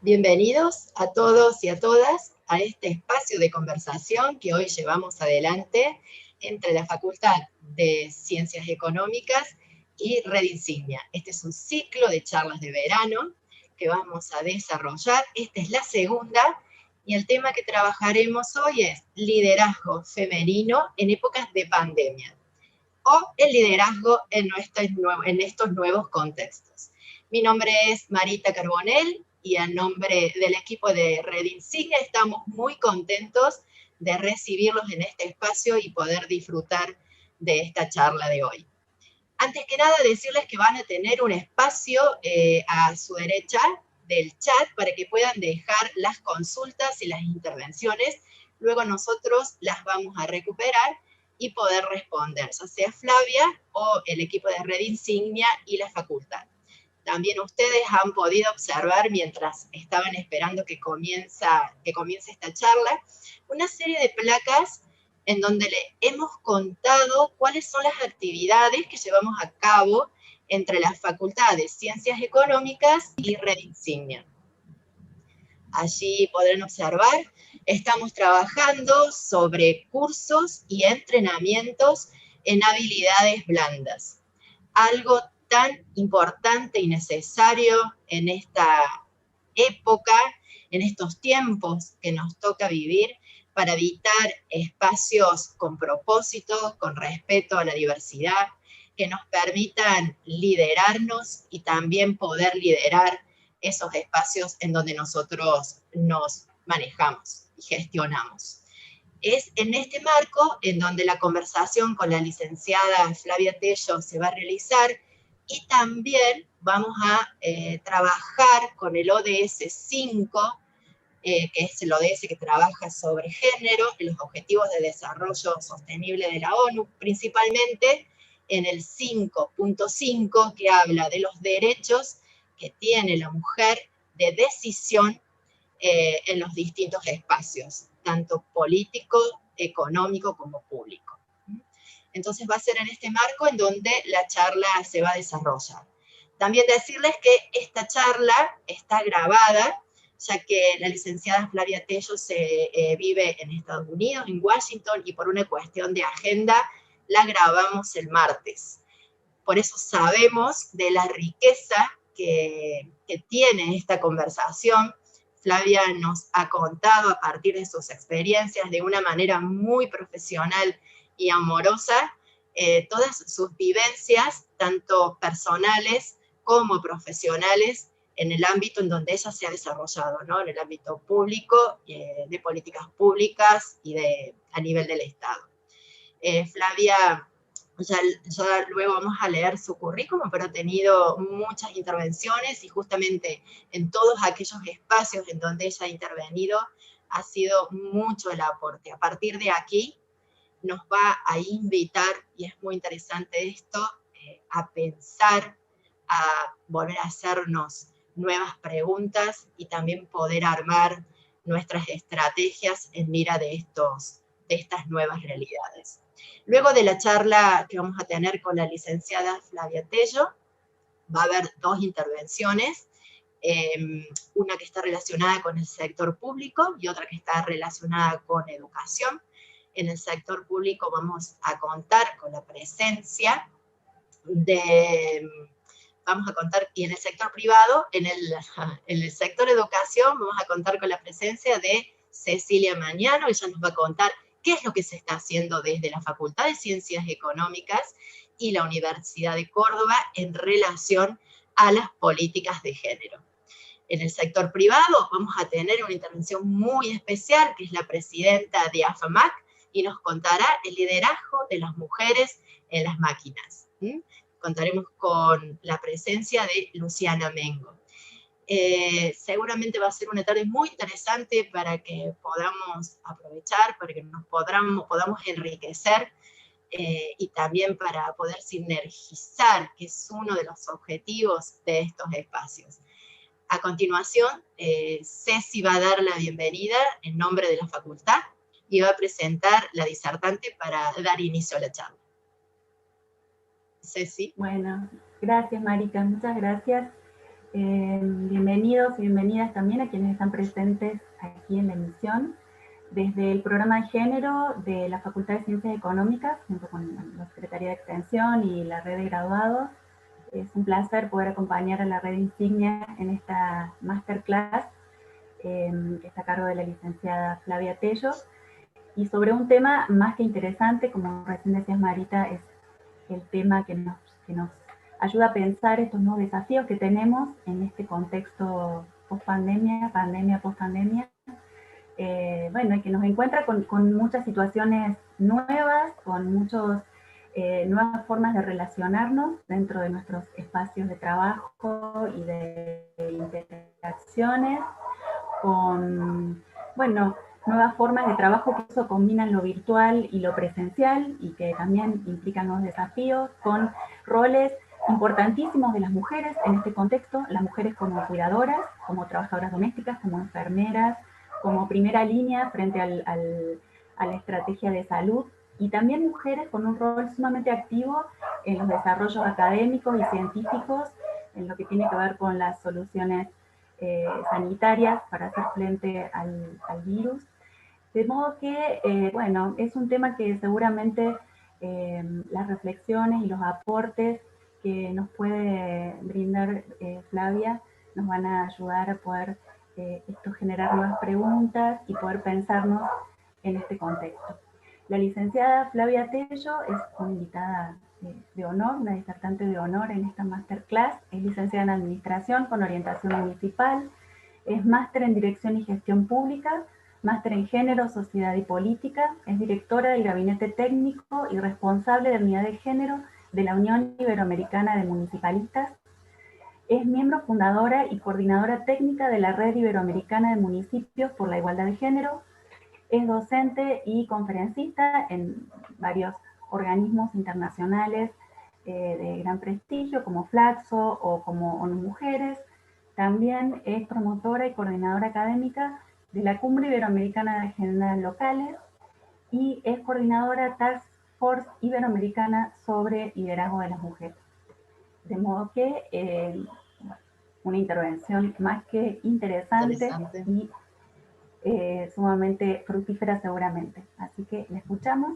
Bienvenidos a todos y a todas a este espacio de conversación que hoy llevamos adelante entre la Facultad de Ciencias Económicas y Red Insignia. Este es un ciclo de charlas de verano que vamos a desarrollar. Esta es la segunda y el tema que trabajaremos hoy es liderazgo femenino en épocas de pandemia o el liderazgo en estos nuevos contextos. Mi nombre es Marita Carbonell y en nombre del equipo de Red Insignia estamos muy contentos de recibirlos en este espacio y poder disfrutar de esta charla de hoy. Antes que nada, decirles que van a tener un espacio a su derecha del chat para que puedan dejar las consultas y las intervenciones. Luego nosotros las vamos a recuperar y poder responder, ya sea Flavia o el equipo de Red Insignia y la facultad. También ustedes han podido observar, mientras estaban esperando que comience esta charla, una serie de placas en donde le hemos contado cuáles son las actividades que llevamos a cabo entre la Facultad de Ciencias Económicas y Red Insignia. Allí podrán observar, estamos trabajando sobre cursos y entrenamientos en habilidades blandas. Algo tan importante y necesario en esta época, en estos tiempos que nos toca vivir, para habitar espacios con propósito, con respeto a la diversidad, que nos permitan liderarnos y también poder liderar esos espacios en donde nosotros nos manejamos y gestionamos. Es en este marco en donde la conversación con la licenciada Flavia Tello se va a realizar y también vamos a trabajar con el ODS 5, que es el ODS que trabaja sobre género, en los Objetivos de Desarrollo Sostenible de la ONU, principalmente en el 5.5, que habla de los derechos que tiene la mujer de decisión en los distintos espacios, tanto político, económico como público. Entonces va a ser en este marco en donde la charla se va a desarrollar. También decirles que esta charla está grabada, ya que la licenciada Flavia Tello vive en Estados Unidos, en Washington, y por una cuestión de agenda la grabamos el martes. Por eso sabemos de la riqueza que tiene esta conversación. Flavia nos ha contado a partir de sus experiencias de una manera muy profesional y amorosa todas sus vivencias, tanto personales como profesionales, en el ámbito en donde ella se ha desarrollado, ¿no? En el ámbito público, de políticas públicas y a nivel del Estado. Flavia, ya luego vamos a leer su currículum, pero ha tenido muchas intervenciones y justamente en todos aquellos espacios en donde ella ha intervenido ha sido mucho el aporte. A partir de aquí nos va a invitar, y es muy interesante esto, a pensar, a volver a hacernos nuevas preguntas y también poder armar nuestras estrategias en mira de estas nuevas realidades. Luego de la charla que vamos a tener con la licenciada Flavia Tello, va a haber dos intervenciones, una que está relacionada con el sector público y otra que está relacionada con educación. En el sector público vamos a contar con la presencia y en el sector privado, en el sector educación, vamos a contar con la presencia de Cecilia Mañano. Ella nos va a contar qué es lo que se está haciendo desde la Facultad de Ciencias Económicas y la Universidad de Córdoba en relación a las políticas de género. En el sector privado vamos a tener una intervención muy especial, que es la presidenta de AFAMAC, y nos contará el liderazgo de las mujeres en las máquinas. Contaremos con la presencia de Luciana Mengo. Seguramente va a ser una tarde muy interesante para que podamos aprovechar, para que podamos enriquecer y también para poder sinergizar, que es uno de los objetivos de estos espacios. A continuación, Ceci va a dar la bienvenida en nombre de la facultad y va a presentar la disertante para dar inicio a la charla. Ceci. Bueno, gracias Marita, muchas gracias. Bienvenidos y bienvenidas también a quienes están presentes aquí en la emisión. Desde el programa de género de la Facultad de Ciencias Económicas, junto con la Secretaría de Extensión y la red de graduados, es un placer poder acompañar a la red Insignia en esta masterclass que está a cargo de la licenciada Flavia Tello, y sobre un tema más que interesante, como recién decías Marita, es el tema que nos ayuda a pensar estos nuevos desafíos que tenemos en este contexto post-pandemia, pandemia, post-pandemia. Bueno, y que nos encuentra con muchas situaciones nuevas, con muchas nuevas formas de relacionarnos dentro de nuestros espacios de trabajo y de interacciones, con, bueno, nuevas formas de trabajo que eso combinan lo virtual y lo presencial y que también implican nuevos desafíos, con roles importantísimos de las mujeres en este contexto, las mujeres como cuidadoras, como trabajadoras domésticas, como enfermeras, como primera línea frente a la estrategia de salud, y también mujeres con un rol sumamente activo en los desarrollos académicos y científicos, en lo que tiene que ver con las soluciones sanitarias para hacer frente al virus. De modo que, bueno, es un tema que seguramente las reflexiones y los aportes que nos puede brindar Flavia nos van a ayudar a poder generar nuevas preguntas y poder pensarnos en este contexto. La licenciada Flavia Tello es una invitada de honor, una disertante de honor en esta masterclass. Es licenciada en Administración con orientación municipal, es máster en Dirección y Gestión Pública, máster en Género, Sociedad y Política, es directora del Gabinete Técnico y responsable de Unidad de Género de la Unión Iberoamericana de Municipalistas, es miembro fundadora y coordinadora técnica de la Red Iberoamericana de Municipios por la Igualdad de Género, es docente y conferencista en varios organismos internacionales de gran prestigio, como Flaxo o como ONU Mujeres. También es promotora y coordinadora académica de la Cumbre Iberoamericana de Agendas Locales y es coordinadora Task Force Iberoamericana sobre liderazgo de las mujeres. De modo que una intervención más que interesante. Y sumamente fructífera seguramente. Así que la escuchamos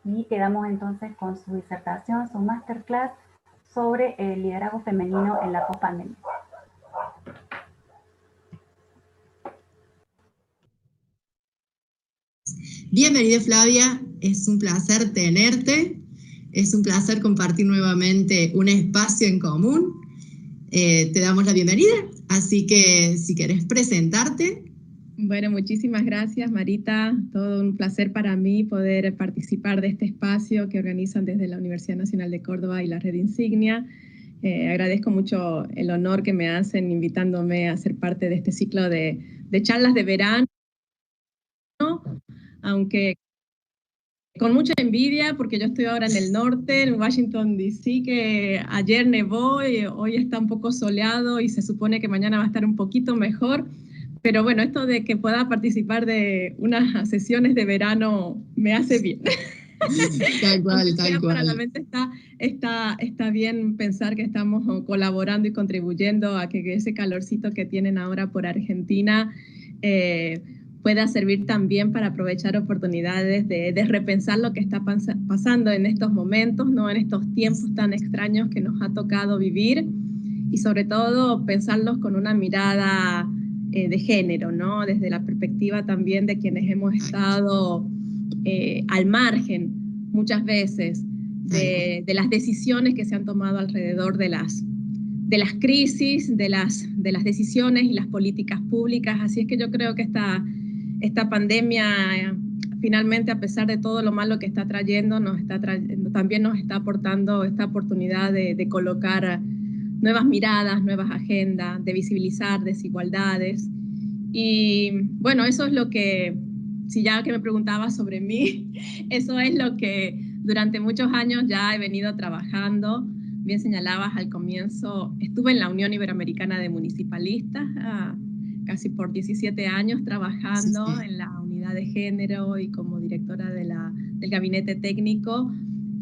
y quedamos entonces con su disertación, su masterclass sobre el liderazgo femenino en la pospandemia. Bienvenida Flavia, es un placer tenerte, es un placer compartir nuevamente un espacio en común. Te damos la bienvenida, así que si querés presentarte. Bueno, muchísimas gracias Marita, todo un placer para mí poder participar de este espacio que organizan desde la Universidad Nacional de Córdoba y la Red Insignia. Agradezco mucho el honor que me hacen invitándome a ser parte de este ciclo de charlas de verano, aunque con mucha envidia porque yo estoy ahora en el norte, en Washington DC, que ayer nevó y hoy está un poco soleado y se supone que mañana va a estar un poquito mejor. Pero bueno, esto de que pueda participar de unas sesiones de verano me hace bien. Tal cual, tal cual. Para la mente está bien pensar que estamos colaborando y contribuyendo a que ese calorcito que tienen ahora por Argentina pueda servir también para aprovechar oportunidades de repensar lo que está pasando en estos momentos, ¿no? En estos tiempos tan extraños que nos ha tocado vivir, y sobre todo pensarlos con una mirada de género, ¿no? Desde la perspectiva también de quienes hemos estado al margen muchas veces de las decisiones que se han tomado alrededor de las crisis, de las decisiones y las políticas públicas. Así es que yo creo que esta pandemia finalmente, a pesar de todo lo malo que está trayendo, también nos está aportando esta oportunidad de colocar nuevas miradas, nuevas agendas, de visibilizar desigualdades. Y bueno, eso es lo que, si ya que me preguntaba sobre mí, eso es lo que durante muchos años ya he venido trabajando. Bien señalabas al comienzo, estuve en la Unión Iberoamericana de Municipalistas casi por 17 años trabajando en la unidad de género y como directora del gabinete técnico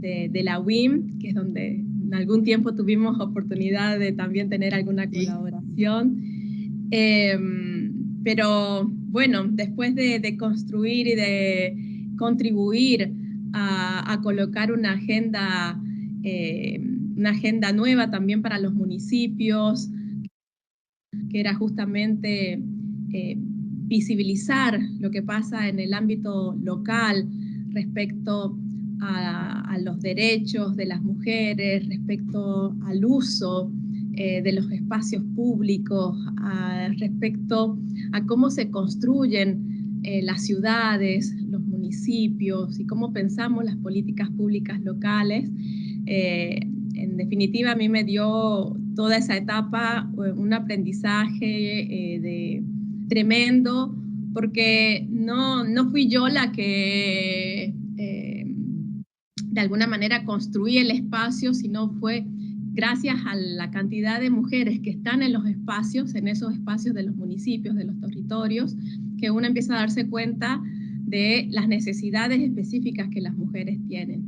de la UIM, que es donde en algún tiempo tuvimos oportunidad de también tener alguna colaboración. disposición. Pero bueno, después de construir y de contribuir a colocar una agenda nueva también para los municipios, que era justamente visibilizar lo que pasa en el ámbito local respecto a los derechos de las mujeres, respecto al uso de los espacios públicos, respecto a cómo se construyen las ciudades, los municipios y cómo pensamos las políticas públicas locales. En definitiva, a mí me dio toda esa etapa un aprendizaje tremendo, porque no fui yo la que de alguna manera construí el espacio, sino fue gracias a la cantidad de mujeres que están en los espacios, en esos espacios de los municipios, de los territorios, que uno empieza a darse cuenta de las necesidades específicas que las mujeres tienen.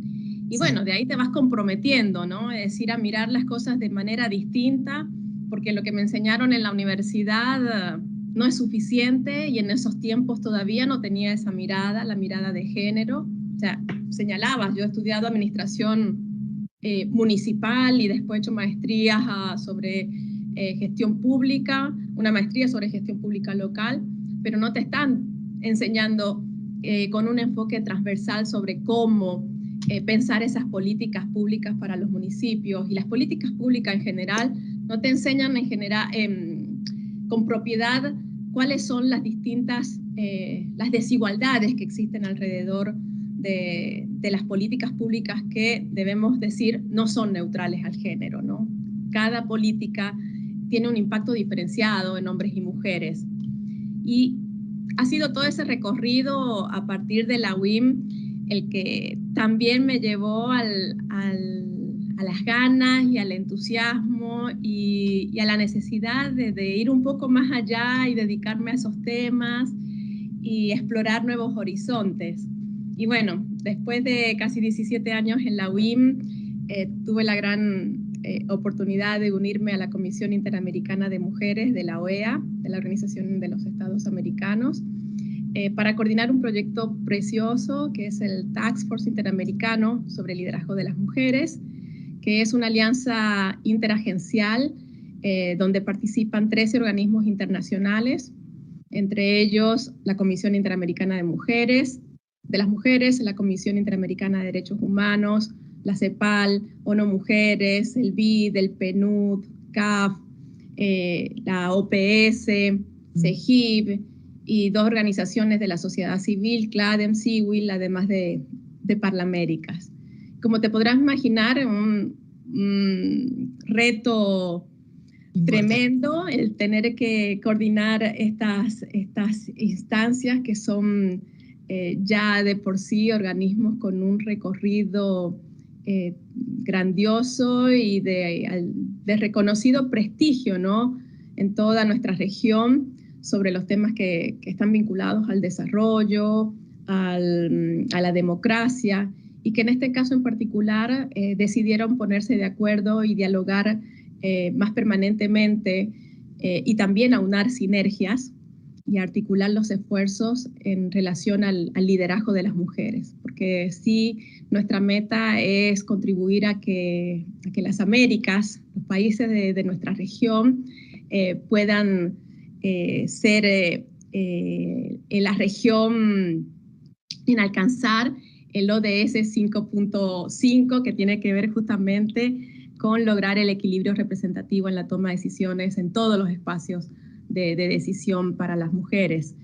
Y bueno, de ahí te vas comprometiendo, ¿no? Es decir, a mirar las cosas de manera distinta, porque lo que me enseñaron en la universidad no es suficiente, y en esos tiempos todavía no tenía esa mirada, la mirada de género. O sea, señalabas, yo he estudiado administración municipal y después he hecho maestrías sobre gestión pública, una maestría sobre gestión pública local, pero no te están enseñando con un enfoque transversal sobre cómo pensar esas políticas públicas para los municipios, y las políticas públicas en general no te enseñan con propiedad cuáles son las distintas, las desigualdades que existen alrededor de las políticas públicas, que debemos decir no son neutrales al género, ¿no? Cada política tiene un impacto diferenciado en hombres y mujeres. Y ha sido todo ese recorrido a partir de la UIM el que también me llevó a las ganas y al entusiasmo y a la necesidad de ir un poco más allá y dedicarme a esos temas y explorar nuevos horizontes. Y bueno, después de casi 17 años en la UIM, tuve la gran oportunidad de unirme a la Comisión Interamericana de Mujeres de la OEA, de la Organización de los Estados Americanos, para coordinar un proyecto precioso que es el Task Force Interamericano sobre el liderazgo de las mujeres, que es una alianza interagencial donde participan 13 organismos internacionales, entre ellos la Comisión Interamericana de las Mujeres, la Comisión Interamericana de Derechos Humanos, la CEPAL, ONU Mujeres, el BID, el PNUD, CAF, la OPS, CEGIB, y 2 organizaciones de la sociedad civil, CLADEM, CIWIL, además de Parlaméricas. Como te podrás imaginar, un reto tremendo el tener que coordinar estas instancias que son ya de por sí organismos con un recorrido grandioso y de reconocido prestigio, ¿no?, en toda nuestra región, sobre los temas que están vinculados al desarrollo, a la democracia, y que en este caso en particular decidieron ponerse de acuerdo y dialogar más permanentemente y también aunar sinergias y articular los esfuerzos en relación al liderazgo de las mujeres, porque sí, nuestra meta es contribuir a que las Américas, los países de nuestra región, puedan ser la región en alcanzar el ODS 5.5, que tiene que ver justamente con lograr el equilibrio representativo en la toma de decisiones en todos los espacios de decisión para las mujeres.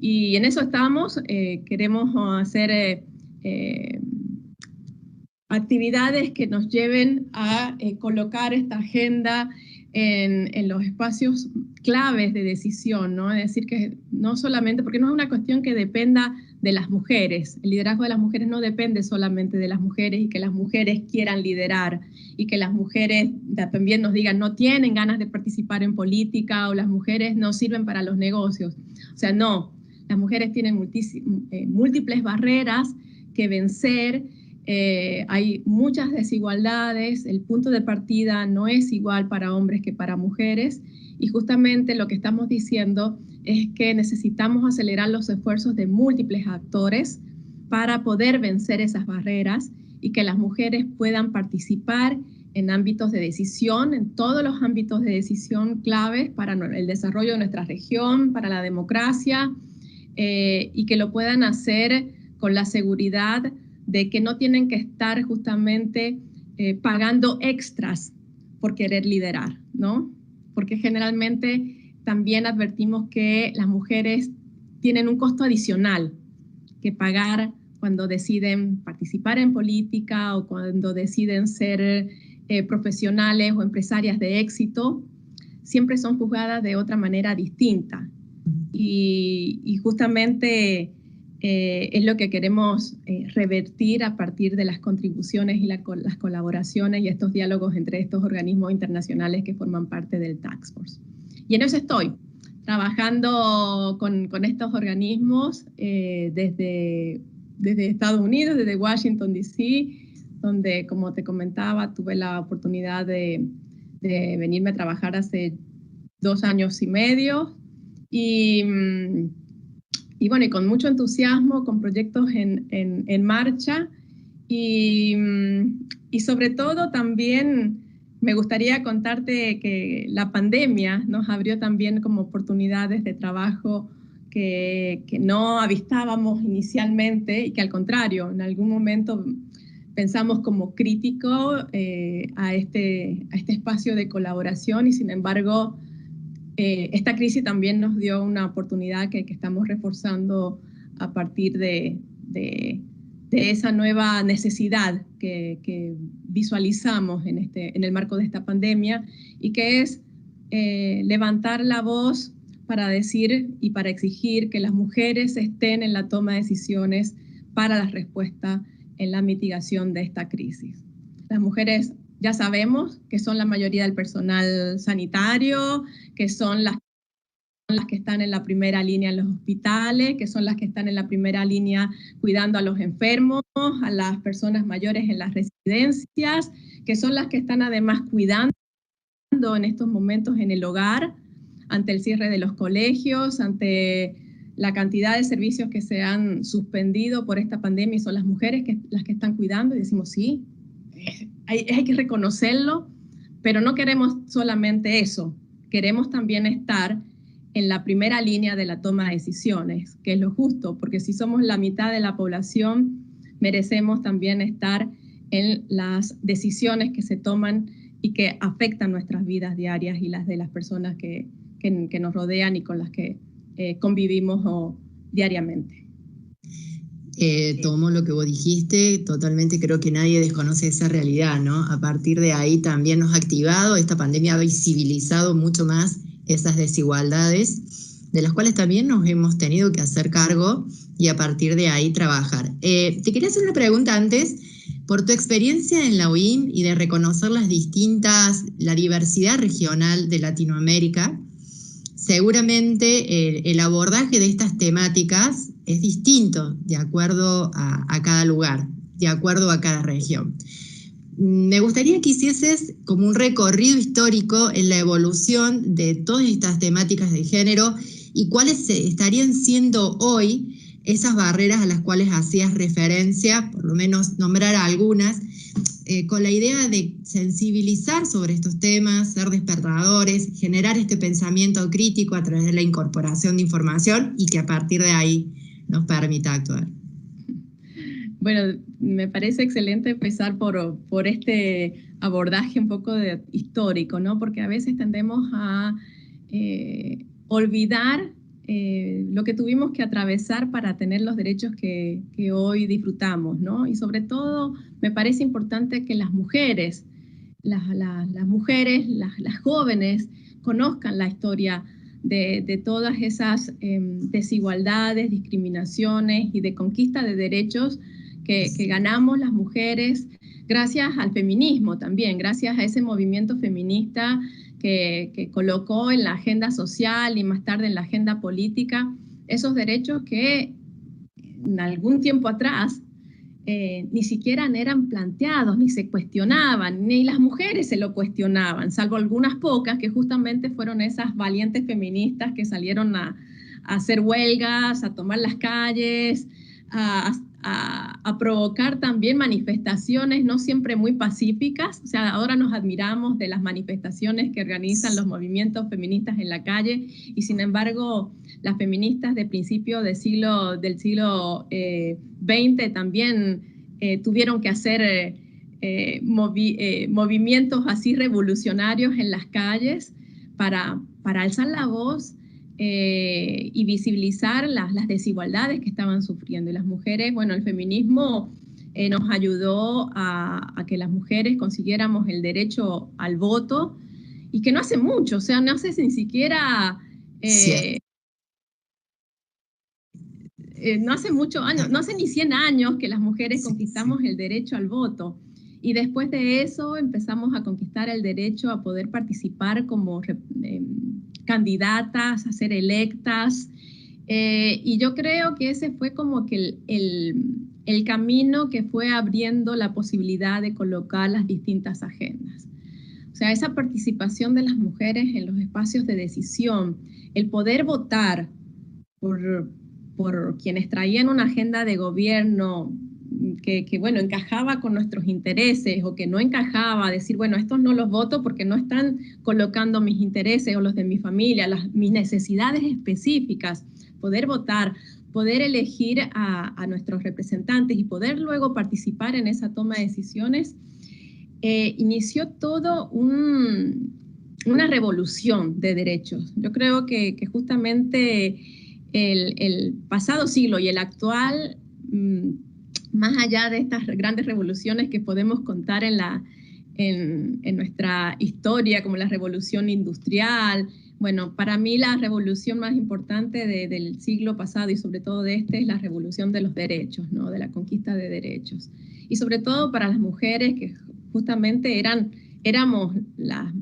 Y en eso estamos. Queremos hacer actividades que nos lleven a colocar esta agenda en los espacios claves de decisión, ¿no? Es decir, que no solamente, porque no es una cuestión que dependa de las mujeres, el liderazgo de las mujeres no depende solamente de las mujeres, y que las mujeres quieran liderar, y que las mujeres también nos digan no tienen ganas de participar en política, o las mujeres no sirven para los negocios. O sea, no, las mujeres tienen múltiples barreras que vencer, hay muchas desigualdades, el punto de partida no es igual para hombres que para mujeres, y justamente lo que estamos diciendo es que necesitamos acelerar los esfuerzos de múltiples actores para poder vencer esas barreras y que las mujeres puedan participar en ámbitos de decisión, en todos los ámbitos de decisión claves para el desarrollo de nuestra región, para la democracia, y que lo puedan hacer con la seguridad de que no tienen que estar justamente pagando extras por querer liderar, ¿no? Porque generalmente también advertimos que las mujeres tienen un costo adicional que pagar cuando deciden participar en política o cuando deciden ser profesionales o empresarias de éxito, siempre son juzgadas de otra manera distinta. Y justamente es lo que queremos revertir a partir de las contribuciones y las colaboraciones y estos diálogos entre estos organismos internacionales que forman parte del Task Force. Y en eso estoy, trabajando con estos organismos desde Estados Unidos, desde Washington, D.C., donde, como te comentaba, tuve la oportunidad de venirme a trabajar hace 2 años y medio. Y bueno, y con mucho entusiasmo, con proyectos en marcha y sobre todo también me gustaría contarte que la pandemia nos abrió también como oportunidades de trabajo que no avistábamos inicialmente y que al contrario, en algún momento pensamos como crítico a este espacio de colaboración y sin embargo esta crisis también nos dio una oportunidad que estamos reforzando a partir de esa nueva necesidad que visualizamos en el marco de esta pandemia y que es levantar la voz para decir y para exigir que las mujeres estén en la toma de decisiones para la respuesta en la mitigación de esta crisis. Las mujeres ya sabemos que son la mayoría del personal sanitario, que son las que están en la primera línea en los hospitales, que son las que están en la primera línea cuidando a los enfermos, a las personas mayores en las residencias, que son las que están además cuidando en estos momentos en el hogar, ante el cierre de los colegios, ante la cantidad de servicios que se han suspendido por esta pandemia, y son las mujeres las que están cuidando, y decimos sí, hay que reconocerlo, pero no queremos solamente eso, queremos también estar en la primera línea de la toma de decisiones, que es lo justo, porque si somos la mitad de la población, merecemos también estar en las decisiones que se toman y que afectan nuestras vidas diarias y las de las personas que nos rodean y con las que convivimos diariamente. Tomo lo que vos dijiste, totalmente creo que nadie desconoce esa realidad, ¿no? A partir de ahí también nos ha activado, esta pandemia ha visibilizado mucho más esas desigualdades, de las cuales también nos hemos tenido que hacer cargo y a partir de ahí trabajar. Te quería hacer una pregunta antes, por tu experiencia en la UIM y de reconocer la diversidad regional de Latinoamérica, seguramente el abordaje de estas temáticas es distinto de acuerdo a cada lugar, de acuerdo a cada región. Me gustaría que hicieses como un recorrido histórico en la evolución de todas estas temáticas de género y cuáles estarían siendo hoy esas barreras a las cuales hacías referencia, por lo menos nombrar algunas, con la idea de sensibilizar sobre estos temas, ser despertadores, generar este pensamiento crítico a través de la incorporación de información y que a partir de ahí nos permita actuar. Bueno, me parece excelente empezar por este abordaje un poco histórico, ¿no? Porque a veces tendemos a olvidar lo que tuvimos que atravesar para tener los derechos que hoy disfrutamos, ¿no? Y sobre todo me parece importante que las mujeres, las jóvenes conozcan la historia de todas esas desigualdades, discriminaciones y de conquista de derechos que ganamos las mujeres gracias al feminismo también, gracias a ese movimiento feminista que colocó en la agenda social y más tarde en la agenda política esos derechos que en algún tiempo atrás ni siquiera eran planteados, ni se cuestionaban, ni las mujeres se lo cuestionaban, salvo algunas pocas que justamente fueron esas valientes feministas que salieron a hacer huelgas, a tomar las calles, a provocar también manifestaciones no siempre muy pacíficas. O sea, ahora nos admiramos de las manifestaciones que organizan los movimientos feministas en la calle y sin embargo las feministas de principio del siglo XX también tuvieron que hacer movimientos así revolucionarios en las calles para alzar la voz y visibilizar las desigualdades que estaban sufriendo. Y las mujeres, bueno, el feminismo nos ayudó a que las mujeres consiguiéramos el derecho al voto, y que no hace mucho, o sea, no hace ni siquiera... no hace muchos años, no hace ni 100 años que las mujeres conquistamos el derecho al voto. Y después de eso empezamos a conquistar el derecho a poder participar como candidatas, a ser electas. Y yo creo que ese fue como que el camino que fue abriendo la posibilidad de colocar las distintas agendas. O sea, esa participación de las mujeres en los espacios de decisión, el poder votar por quienes traían una agenda de gobierno que bueno, encajaba con nuestros intereses o que no encajaba, decir, bueno, estos no los voto porque no están colocando mis intereses o los de mi familia, mis necesidades específicas, poder votar, poder elegir a nuestros representantes y poder luego participar en esa toma de decisiones, inició todo una revolución de derechos. Yo creo que justamente el pasado siglo y el actual, más allá de estas grandes revoluciones que podemos contar en nuestra historia, como la revolución industrial, bueno, para mí la revolución más importante del siglo pasado y sobre todo de este es la revolución de los derechos, ¿no? De la conquista de derechos. Y sobre todo para las mujeres que justamente éramos las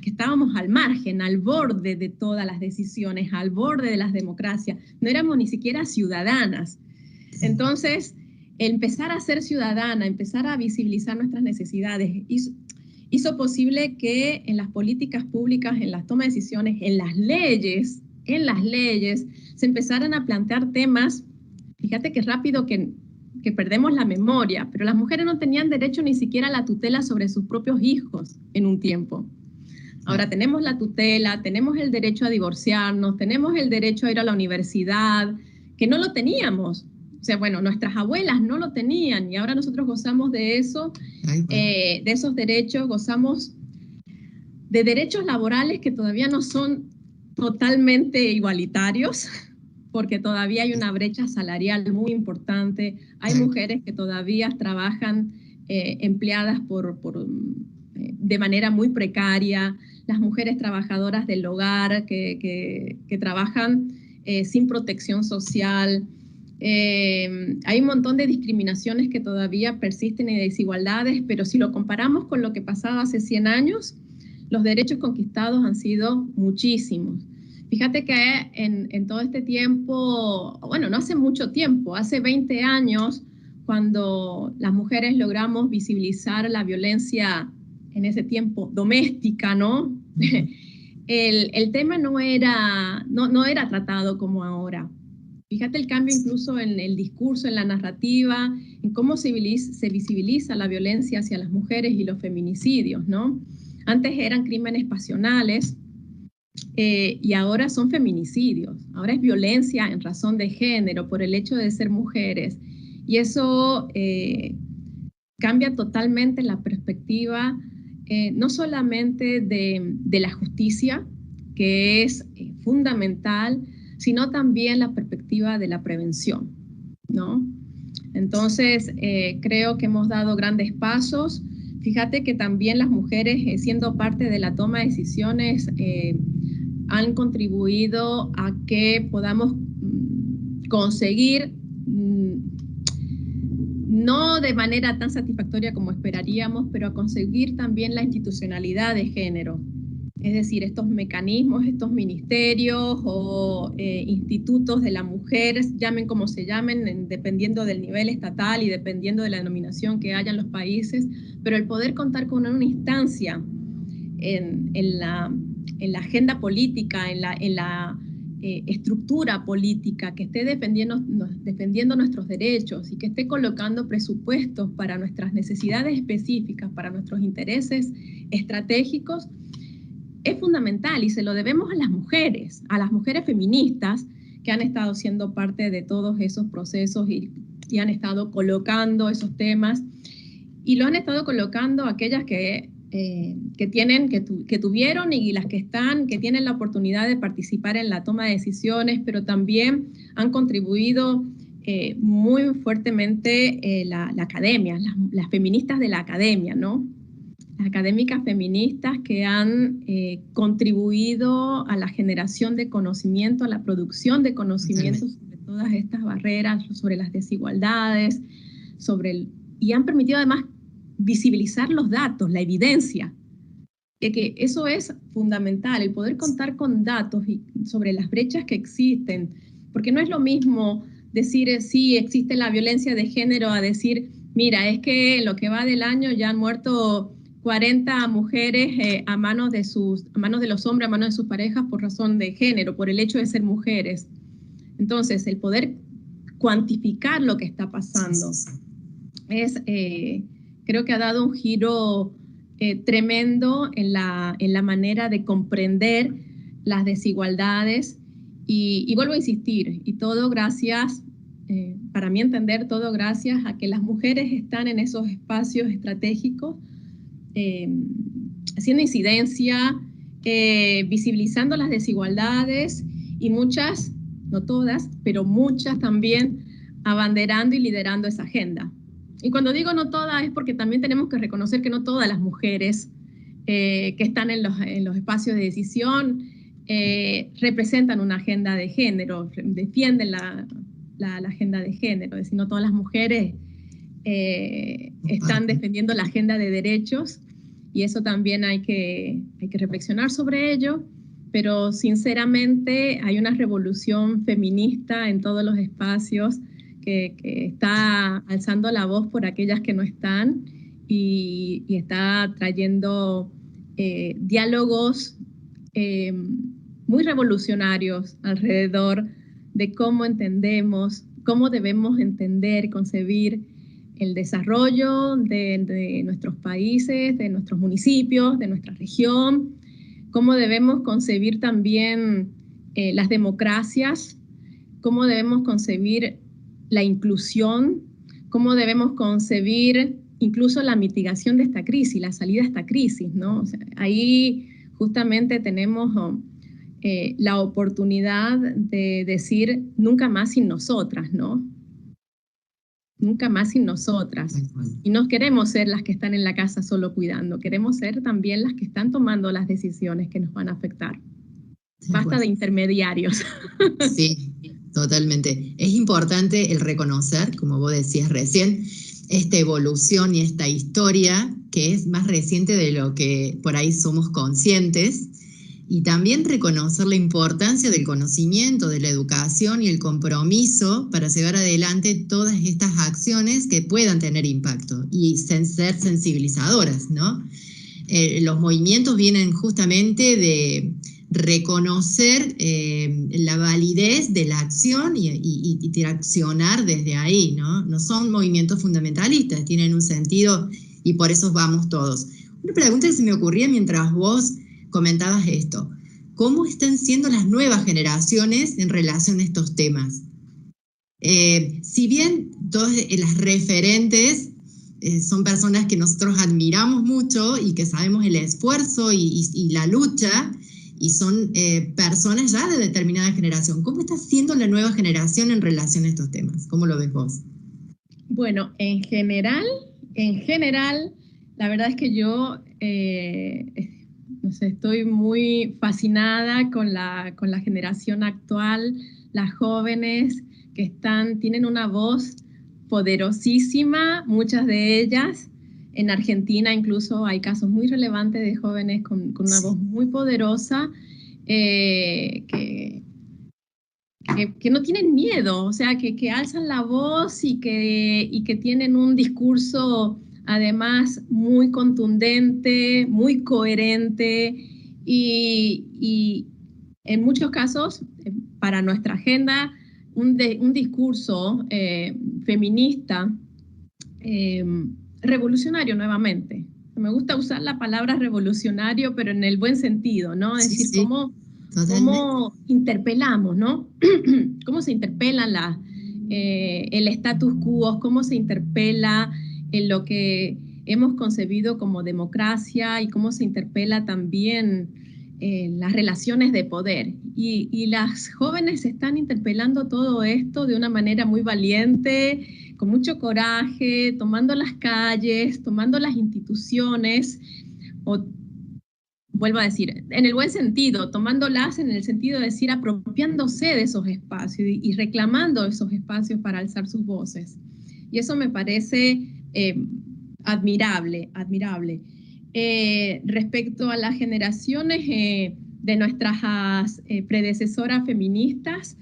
que estábamos al margen, al borde de todas las decisiones, al borde de las democracias. No éramos ni siquiera ciudadanas. Entonces, empezar a ser ciudadana, empezar a visibilizar nuestras necesidades, hizo posible que en las políticas públicas, en las tomas de decisiones, en las leyes, se empezaran a plantear temas. Fíjate qué rápido que perdemos la memoria, pero las mujeres no tenían derecho ni siquiera a la tutela sobre sus propios hijos en un tiempo. Ahora tenemos la tutela, tenemos el derecho a divorciarnos, tenemos el derecho a ir a la universidad, que no lo teníamos. O sea, bueno, nuestras abuelas no lo tenían y ahora nosotros gozamos de eso, de esos derechos, gozamos de derechos laborales que todavía no son totalmente igualitarios, porque todavía hay una brecha salarial muy importante. Hay mujeres que todavía trabajan empleadas de manera muy precaria, las mujeres trabajadoras del hogar que trabajan sin protección social. Hay un montón de discriminaciones que todavía persisten y de desigualdades, pero si lo comparamos con lo que pasaba hace 100 años, los derechos conquistados han sido muchísimos. Fíjate que en todo este tiempo, bueno, no hace mucho tiempo, hace 20 años, cuando las mujeres logramos visibilizar la violencia en ese tiempo doméstica, ¿no? El tema no era tratado como ahora. Fíjate el cambio incluso en el discurso, en la narrativa, en cómo se visibiliza la violencia hacia las mujeres y los feminicidios, ¿no? Antes eran crímenes pasionales y ahora son feminicidios. Ahora es violencia en razón de género por el hecho de ser mujeres. Y eso cambia totalmente la perspectiva, no solamente de la justicia, que es fundamental, sino también la perspectiva de la prevención, ¿no? Entonces, creo que hemos dado grandes pasos. Fíjate que también las mujeres, siendo parte de la toma de decisiones, han contribuido a que podamos conseguir, no de manera tan satisfactoria como esperaríamos, pero a conseguir también la institucionalidad de género. Es decir, estos mecanismos, estos ministerios o institutos de la mujer, llamen como se llamen, dependiendo del nivel estatal y dependiendo de la denominación que haya en los países, pero el poder contar con una instancia en la agenda política, en la estructura política que esté defendiendo nuestros derechos y que esté colocando presupuestos para nuestras necesidades específicas, para nuestros intereses estratégicos, es fundamental y se lo debemos a las mujeres feministas que han estado siendo parte de todos esos procesos y han estado colocando esos temas y lo han estado colocando aquellas que tuvieron y las que tienen la oportunidad de participar en la toma de decisiones, pero también han contribuido muy fuertemente la academia, las feministas de la academia, ¿no? Las académicas feministas que han contribuido a la generación de conocimiento, a la producción de conocimiento sobre todas estas barreras, sobre las desigualdades, y han permitido además visibilizar los datos, la evidencia, que eso es fundamental, el poder contar con datos sobre las brechas que existen, porque no es lo mismo decir sí, existe la violencia de género a decir, mira, es que en lo que va del año ya han muerto 40 mujeres a manos de los hombres, a manos de sus parejas por razón de género, por el hecho de ser mujeres. Entonces, el poder cuantificar lo que está pasando creo que ha dado un giro tremendo en la manera de comprender las desigualdades y vuelvo a insistir, y todo gracias, para mi entender, todo gracias a que las mujeres están en esos espacios estratégicos haciendo incidencia, visibilizando las desigualdades y muchas, no todas, pero muchas también abanderando y liderando esa agenda. Y cuando digo no todas es porque también tenemos que reconocer que no todas las mujeres que están en los espacios de decisión representan una agenda de género, defienden la agenda de género, es decir, no todas las mujeres están defendiendo la agenda de derechos y eso también hay que reflexionar sobre ello, pero sinceramente hay una revolución feminista en todos los espacios que está alzando la voz por aquellas que no están y está trayendo diálogos muy revolucionarios alrededor de cómo entendemos, cómo debemos entender, concebir el desarrollo de nuestros países, de nuestros municipios, de nuestra región, cómo debemos concebir también las democracias, cómo debemos concebir la inclusión, cómo debemos concebir incluso la mitigación de esta crisis, la salida a esta crisis, ¿no? O sea, ahí justamente tenemos la oportunidad de decir nunca más sin nosotras, ¿no? Nunca más sin nosotras. Y no queremos ser las que están en la casa solo cuidando, queremos ser también las que están tomando las decisiones que nos van a afectar. Basta de intermediarios. Sí, totalmente. Es importante el reconocer, como vos decías recién, esta evolución y esta historia que es más reciente de lo que por ahí somos conscientes, y también reconocer la importancia del conocimiento, de la educación y el compromiso para llevar adelante todas estas acciones que puedan tener impacto y ser sensibilizadoras, ¿no? Los movimientos vienen justamente de reconocer la validez de la acción y accionar desde ahí, ¿no? No son movimientos fundamentalistas, tienen un sentido y por eso vamos todos. Una pregunta que se me ocurría mientras vos comentabas esto: ¿cómo están siendo las nuevas generaciones en relación a estos temas? Si bien todas las referentes son personas que nosotros admiramos mucho y que sabemos el esfuerzo y la lucha, y son personas ya de determinada generación, ¿cómo está siendo la nueva generación en relación a estos temas? ¿Cómo lo ves vos? Bueno, en general, la verdad es que yo no sé, estoy muy fascinada con la generación actual, las jóvenes que tienen una voz poderosísima, muchas de ellas, En Argentina incluso hay casos muy relevantes de jóvenes con una voz muy poderosa que no tienen miedo, o sea, que alzan la voz y que tienen un discurso además muy contundente, muy coherente y en muchos casos, para nuestra agenda, un discurso feminista revolucionario nuevamente. Me gusta usar la palabra revolucionario, pero en el buen sentido, ¿no? Es decir, cómo interpelamos, ¿no? Cómo se interpelan el status quo, cómo se interpela en lo que hemos concebido como democracia y cómo se interpela también las relaciones de poder. Y las jóvenes están interpelando todo esto de una manera muy valiente, con mucho coraje, tomando las calles, tomando las instituciones, o vuelvo a decir, en el buen sentido, tomándolas en el sentido de decir, apropiándose de esos espacios y reclamando esos espacios para alzar sus voces. Y eso me parece admirable, admirable. Respecto a las generaciones de nuestras predecesoras feministas,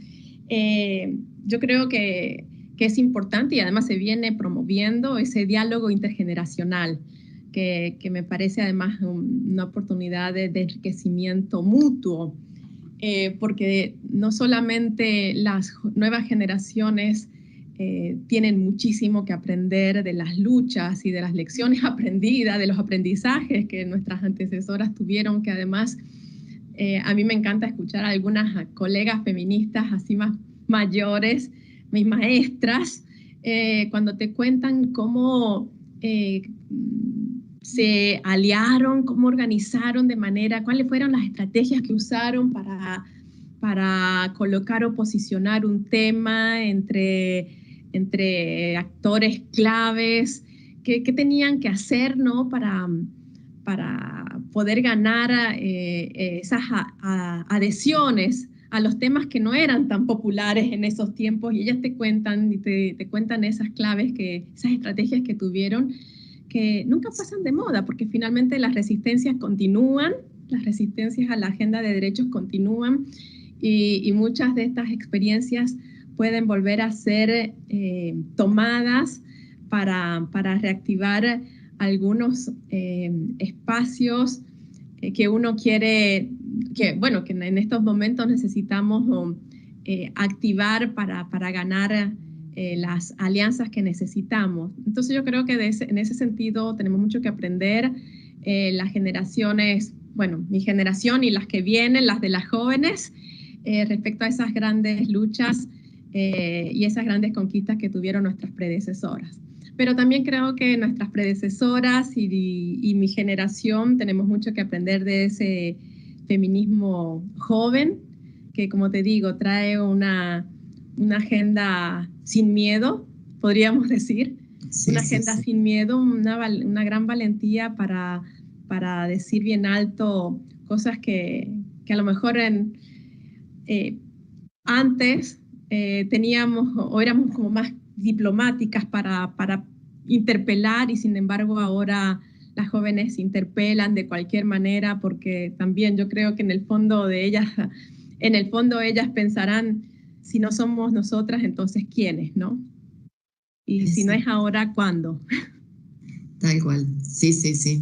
yo creo que es importante y además se viene promoviendo ese diálogo intergeneracional, que me parece además una oportunidad de enriquecimiento mutuo, porque no solamente las nuevas generaciones tienen muchísimo que aprender de las luchas y de las lecciones aprendidas, de los aprendizajes que nuestras antecesoras tuvieron, que además a mí me encanta escuchar a algunas colegas feministas así más mayores, mis maestras, cuando te cuentan cómo se aliaron, cómo organizaron de manera, cuáles fueron las estrategias que usaron para colocar o posicionar un tema entre actores claves, qué tenían que hacer, ¿no? para poder ganar esas adhesiones a los temas que no eran tan populares en esos tiempos, y ellas te cuentan y te cuentan esas claves, esas estrategias que tuvieron, que nunca pasan de moda, porque finalmente las resistencias continúan, las resistencias a la agenda de derechos continúan, y muchas de estas experiencias pueden volver a ser tomadas para reactivar algunos espacios que uno quiere, que en estos momentos necesitamos activar para ganar las alianzas que necesitamos. Entonces yo creo que en ese sentido tenemos mucho que aprender. Las generaciones, mi generación y las que vienen, las de las jóvenes, respecto a esas grandes luchas y esas grandes conquistas que tuvieron nuestras predecesoras. Pero también creo que nuestras predecesoras y mi generación tenemos mucho que aprender de ese feminismo joven, que, como te digo, trae una agenda sin miedo, podríamos decir, una agenda sin miedo, una gran valentía para decir bien alto cosas que a lo mejor antes teníamos o éramos como más diplomáticas para interpelar, y sin embargo ahora las jóvenes interpelan de cualquier manera, porque también yo creo que en el fondo ellas pensarán, si no somos nosotras, entonces ¿quiénes, no? Y si no es ahora, ¿cuándo? Tal cual, sí.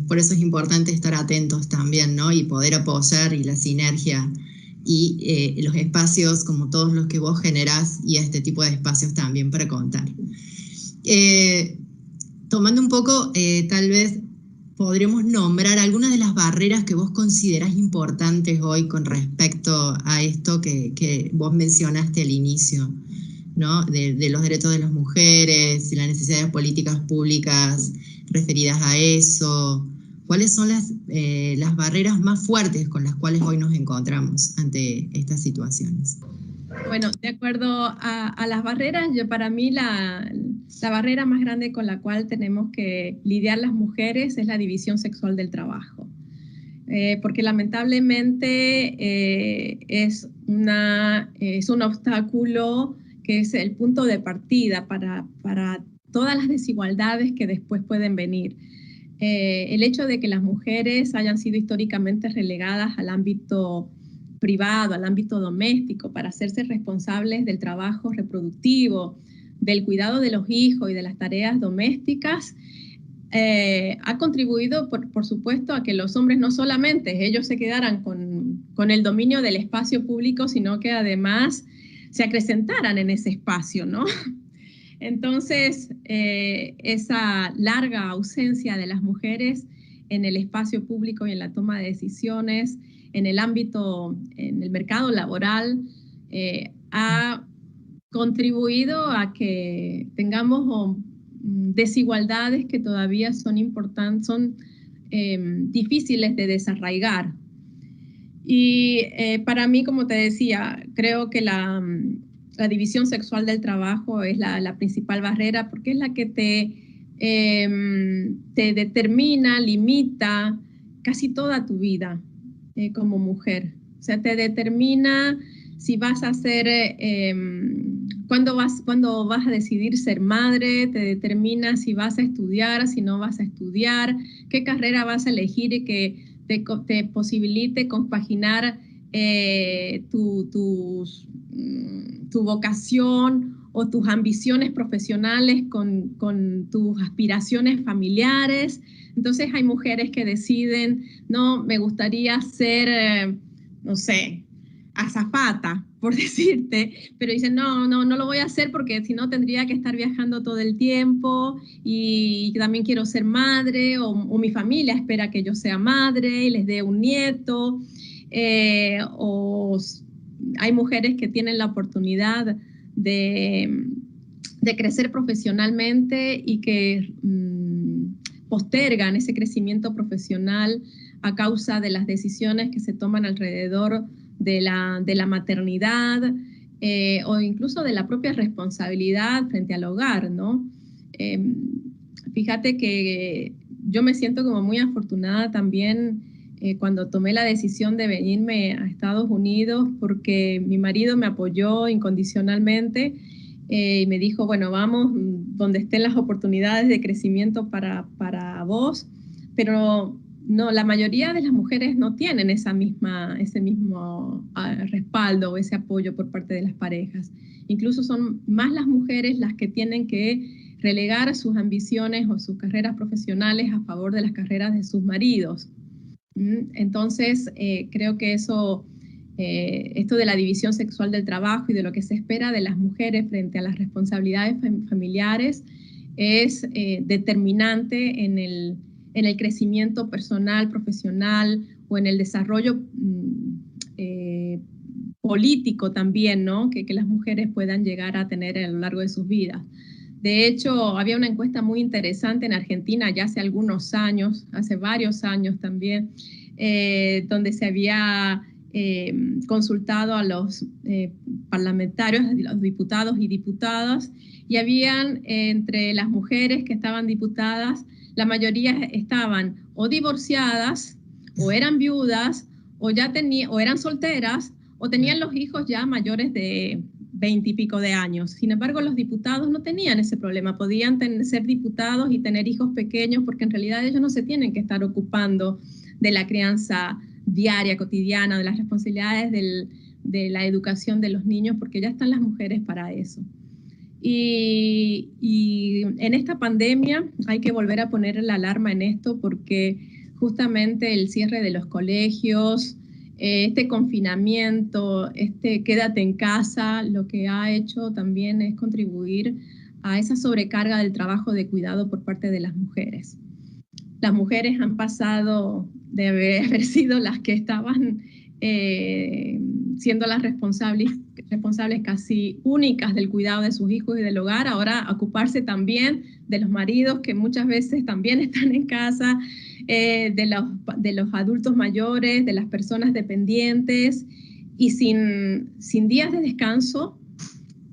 Por eso es importante estar atentos también, ¿no? Y poder apoyar, y la sinergia y los espacios como todos los que vos generás, y este tipo de espacios también para contar. Tomando un poco, tal vez podremos nombrar algunas de las barreras que vos considerás importantes hoy con respecto a esto que vos mencionaste al inicio, ¿no? De los derechos de las mujeres y las necesidades políticas públicas referidas a eso. ¿Cuáles son las barreras más fuertes con las cuales hoy nos encontramos ante estas situaciones? Bueno, de acuerdo a las barreras, para mí la barrera más grande con la cual tenemos que lidiar las mujeres es la división sexual del trabajo. Porque lamentablemente es un obstáculo que es el punto de partida para todas las desigualdades que después pueden venir. el hecho de que las mujeres hayan sido históricamente relegadas al ámbito privado, al ámbito doméstico, para hacerse responsables del trabajo reproductivo, del cuidado de los hijos y de las tareas domésticas, ha contribuido, por supuesto, a que los hombres no solamente ellos se quedaran con el dominio del espacio público, sino que además se acrecentaran en ese espacio, ¿no? Entonces, esa larga ausencia de las mujeres en el espacio público y en la toma de decisiones, en el ámbito, en el mercado laboral, ha contribuido a que tengamos desigualdades que todavía son importantes, son difíciles de desarraigar. Y para mí, como te decía, creo que la división sexual del trabajo es la principal barrera, porque es la que te determina, limita casi toda tu vida como mujer. O sea, te determina si vas a hacer, cuándo vas a decidir ser madre, te determina si vas a estudiar, si no vas a estudiar, qué carrera vas a elegir y que te posibilite compaginar tu vocación o tus ambiciones profesionales con tus aspiraciones familiares. Entonces hay mujeres que deciden, no, me gustaría ser, no sé, azafata, por decirte, pero dicen, no lo voy a hacer porque si no tendría que estar viajando todo el tiempo y también quiero ser madre o mi familia espera que yo sea madre y les dé un nieto. O hay mujeres que tienen la oportunidad de crecer profesionalmente y que postergan ese crecimiento profesional a causa de las decisiones que se toman alrededor de la maternidad o incluso de la propia responsabilidad frente al hogar, ¿no? Fíjate que yo me siento como muy afortunada también cuando tomé la decisión de venirme a Estados Unidos, porque mi marido me apoyó incondicionalmente y me dijo, bueno, vamos donde estén las oportunidades de crecimiento para vos, pero no, la mayoría de las mujeres no tienen ese mismo respaldo o ese apoyo por parte de las parejas. Incluso son más las mujeres las que tienen que relegar sus ambiciones o sus carreras profesionales a favor de las carreras de sus maridos. Entonces, creo que esto de la división sexual del trabajo y de lo que se espera de las mujeres frente a las responsabilidades familiares es determinante en el crecimiento personal, profesional o en el desarrollo político también, ¿no? Que las mujeres puedan llegar a tener a lo largo de sus vidas. De hecho, había una encuesta muy interesante en Argentina ya hace algunos años, hace varios años también, donde se había consultado a los parlamentarios, a los diputados y diputadas, y habían entre las mujeres que estaban diputadas, la mayoría estaban o divorciadas, o eran viudas, o eran solteras, o tenían los hijos ya mayores de 20 y pico de años. Sin embargo, los diputados no tenían ese problema, podían ser diputados y tener hijos pequeños, porque en realidad ellos no se tienen que estar ocupando de la crianza diaria, cotidiana, de las responsabilidades de la educación de los niños, porque ya están las mujeres para eso. Y en esta pandemia hay que volver a poner la alarma en esto, porque justamente el cierre de los colegios, este confinamiento, quédate en casa, lo que ha hecho también es contribuir a esa sobrecarga del trabajo de cuidado por parte de las mujeres. Las mujeres han pasado de haber sido las que estaban siendo las responsables casi únicas del cuidado de sus hijos y del hogar, ahora ocuparse también de los maridos que muchas veces también están en casa, de los adultos mayores, de las personas dependientes y sin días de descanso,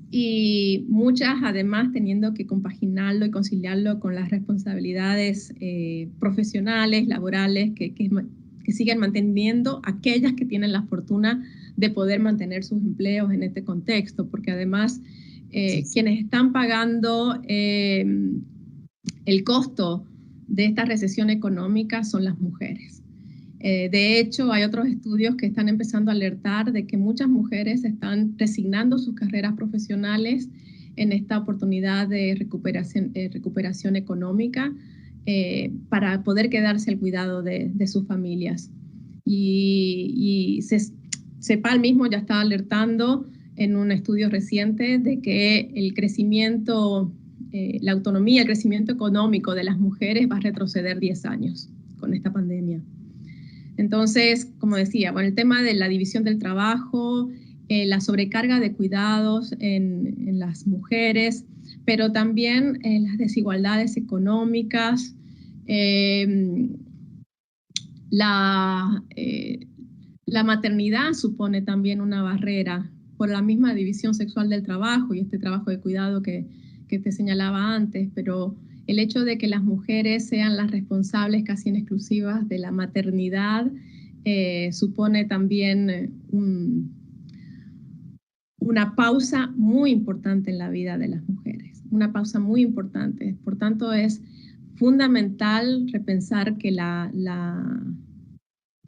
y muchas además teniendo que compaginarlo y conciliarlo con las responsabilidades profesionales, laborales que siguen manteniendo aquellas que tienen la fortuna de poder mantener sus empleos en este contexto, porque además quienes están pagando el costo de esta recesión económica son las mujeres. De hecho, hay otros estudios que están empezando a alertar de que muchas mujeres están resignando sus carreras profesionales en esta oportunidad de recuperación económica para poder quedarse al cuidado de sus familias. Y CEPAL mismo ya está alertando en un estudio reciente de que el crecimiento, la autonomía, el crecimiento económico de las mujeres va a retroceder 10 años con esta pandemia. Entonces, como decía, bueno, el tema de la división del trabajo, la sobrecarga de cuidados en las mujeres, pero también las desigualdades económicas, la maternidad supone también una barrera por la misma división sexual del trabajo y este trabajo de cuidado que te señalaba antes, pero el hecho de que las mujeres sean las responsables casi en exclusivas de la maternidad supone también una pausa muy importante en la vida de las mujeres, una pausa muy importante. Por tanto, es fundamental repensar que la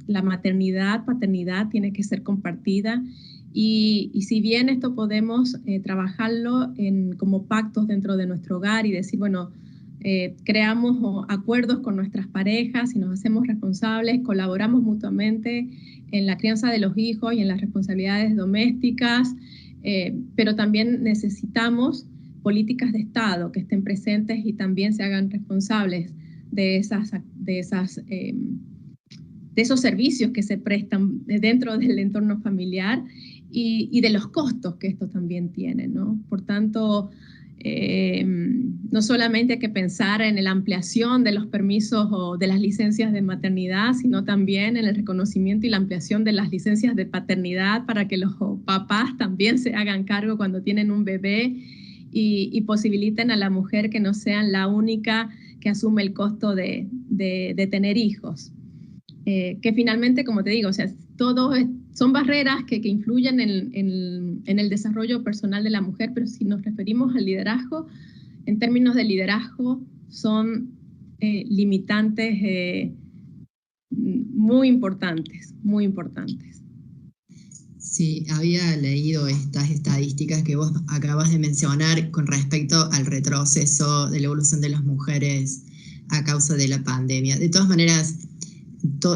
maternidad, paternidad tiene que ser compartida y si bien esto podemos trabajarlo como pactos dentro de nuestro hogar y decir, bueno, creamos acuerdos con nuestras parejas y nos hacemos responsables, colaboramos mutuamente en la crianza de los hijos y en las responsabilidades domésticas, pero también necesitamos políticas de Estado que estén presentes y también se hagan responsables de esos servicios que se prestan dentro del entorno familiar y de los costos que esto también tiene, ¿no? Por tanto, no solamente hay que pensar en la ampliación de los permisos o de las licencias de maternidad, sino también en el reconocimiento y la ampliación de las licencias de paternidad para que los papás también se hagan cargo cuando tienen un bebé y posibiliten a la mujer que no sean la única que asume el costo de tener hijos. Que finalmente, como te digo, o sea, son barreras que influyen en el desarrollo personal de la mujer, pero si nos referimos al liderazgo, en términos de liderazgo, son limitantes muy importantes, muy importantes. Sí, había leído estas estadísticas que vos acabas de mencionar con respecto al retroceso de la evolución de las mujeres a causa de la pandemia. De todas maneras,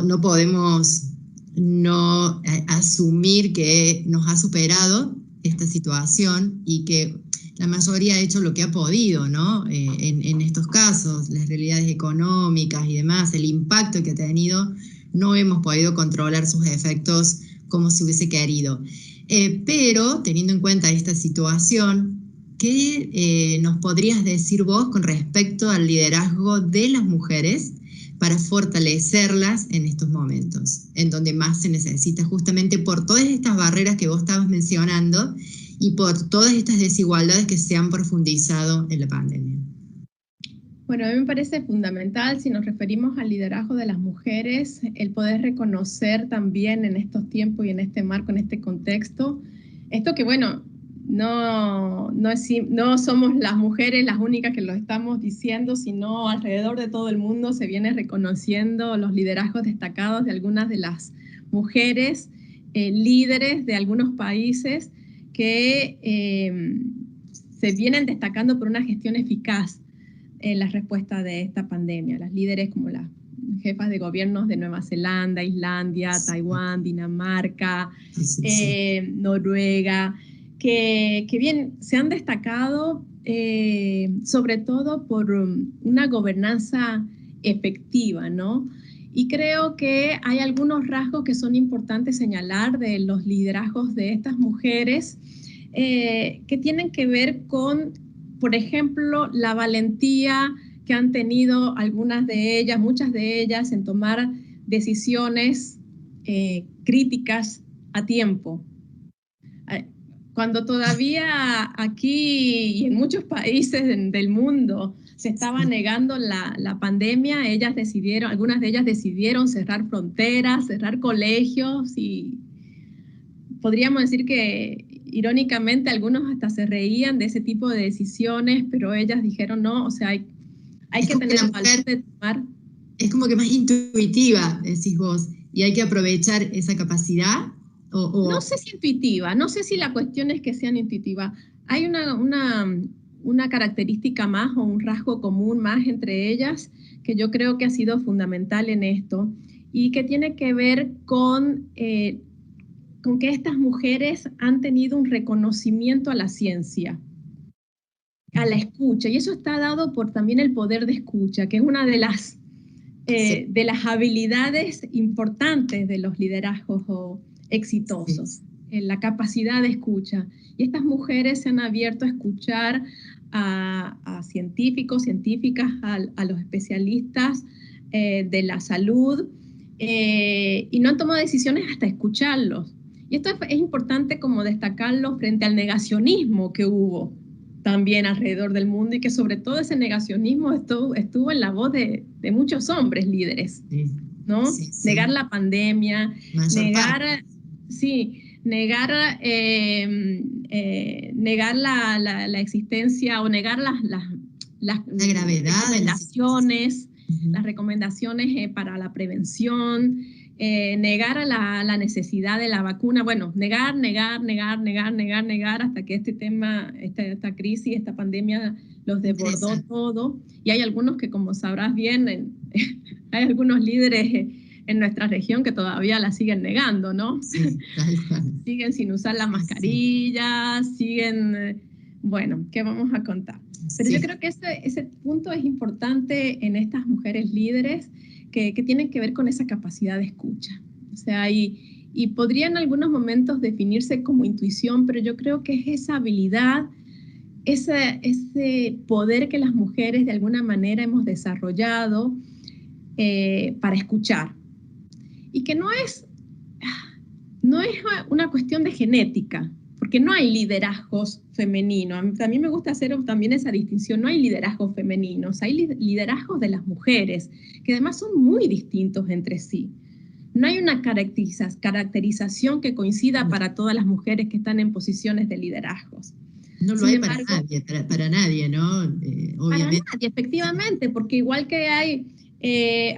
no podemos no asumir que nos ha superado esta situación y que la mayoría ha hecho lo que ha podido, ¿no? En estos casos, las realidades económicas y demás, el impacto que ha tenido, no hemos podido controlar sus efectos como se hubiese querido. Pero, teniendo en cuenta esta situación, ¿qué nos podrías decir vos con respecto al liderazgo de las mujeres para fortalecerlas en estos momentos, en donde más se necesita, justamente por todas estas barreras que vos estabas mencionando y por todas estas desigualdades que se han profundizado en la pandemia? Bueno, a mí me parece fundamental, si nos referimos al liderazgo de las mujeres, el poder reconocer también en estos tiempos y en este marco, en este contexto, esto que, bueno, no somos las mujeres las únicas que lo estamos diciendo, sino alrededor de todo el mundo se viene reconociendo los liderazgos destacados de algunas de las mujeres líderes de algunos países que se vienen destacando por una gestión eficaz en la respuesta de esta pandemia. Las líderes como las jefas de gobiernos de Nueva Zelanda, Islandia, Taiwán, Dinamarca, Noruega, que bien se han destacado sobre todo por una gobernanza efectiva, ¿no? Y creo que hay algunos rasgos que son importantes señalar de los liderazgos de estas mujeres que tienen que ver con, por ejemplo, la valentía que han tenido algunas de ellas, muchas de ellas, en tomar decisiones críticas a tiempo. Cuando todavía aquí y en muchos países del mundo se estaba negando la pandemia, algunas de ellas decidieron cerrar fronteras, cerrar colegios y podríamos decir que irónicamente algunos hasta se reían de ese tipo de decisiones, pero ellas dijeron no, o sea, Hay que tener el valor de tomar. Es como que más intuitiva, decís vos, y hay que aprovechar esa capacidad. No sé si intuitiva, no sé si la cuestión es que sean intuitivas. Hay una característica más o un rasgo común más entre ellas que yo creo que ha sido fundamental en esto y que tiene que ver con que estas mujeres han tenido un reconocimiento a la ciencia, a la escucha, y eso está dado por también el poder de escucha, que es una de las habilidades importantes de los liderazgos exitosos, la capacidad de escucha. Y estas mujeres se han abierto a escuchar a científicos, científicas, a los especialistas de la salud, y no han tomado decisiones hasta escucharlos. Y esto es importante como destacarlo frente al negacionismo que hubo también alrededor del mundo, y que sobre todo ese negacionismo estuvo en la voz de muchos hombres líderes, ¿no? Sí, sí. Negar la pandemia, negar la existencia, o negar la gravedad, las recomendaciones para la prevención, negar la necesidad de la vacuna. Bueno, negar hasta que esta crisis, esta pandemia los desbordó todo. Y hay algunos que, como sabrás bien, hay algunos líderes en nuestra región que todavía la siguen negando, ¿no? Sí, tal cual. Siguen sin usar la mascarilla, siguen... Bueno, ¿qué vamos a contar? Pero yo creo que ese punto es importante en estas mujeres líderes que tienen que ver con esa capacidad de escucha. O sea, y podría en algunos momentos definirse como intuición, pero yo creo que es esa habilidad, ese poder que las mujeres de alguna manera hemos desarrollado para escuchar. Y que no es una cuestión de genética, porque no hay liderazgos femeninos. A mí me gusta hacer también esa distinción. No hay liderazgos femeninos, hay liderazgos de las mujeres, que además son muy distintos entre sí. No hay una caracterización que coincida para todas las mujeres que están en posiciones de liderazgos. No lo hay para nadie, ¿no? Obviamente. Para nadie, efectivamente, porque igual que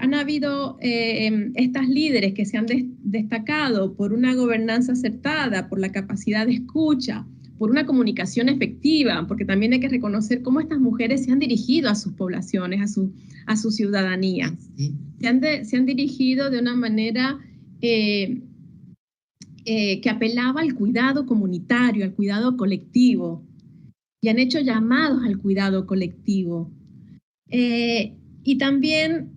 han habido estas líderes que se han destacado por una gobernanza acertada, por la capacidad de escucha, por una comunicación efectiva, porque también hay que reconocer cómo estas mujeres se han dirigido a sus poblaciones, a su ciudadanía. Sí. Se han dirigido de una manera que apelaba al cuidado comunitario, al cuidado colectivo, y han hecho llamados al cuidado colectivo. Y también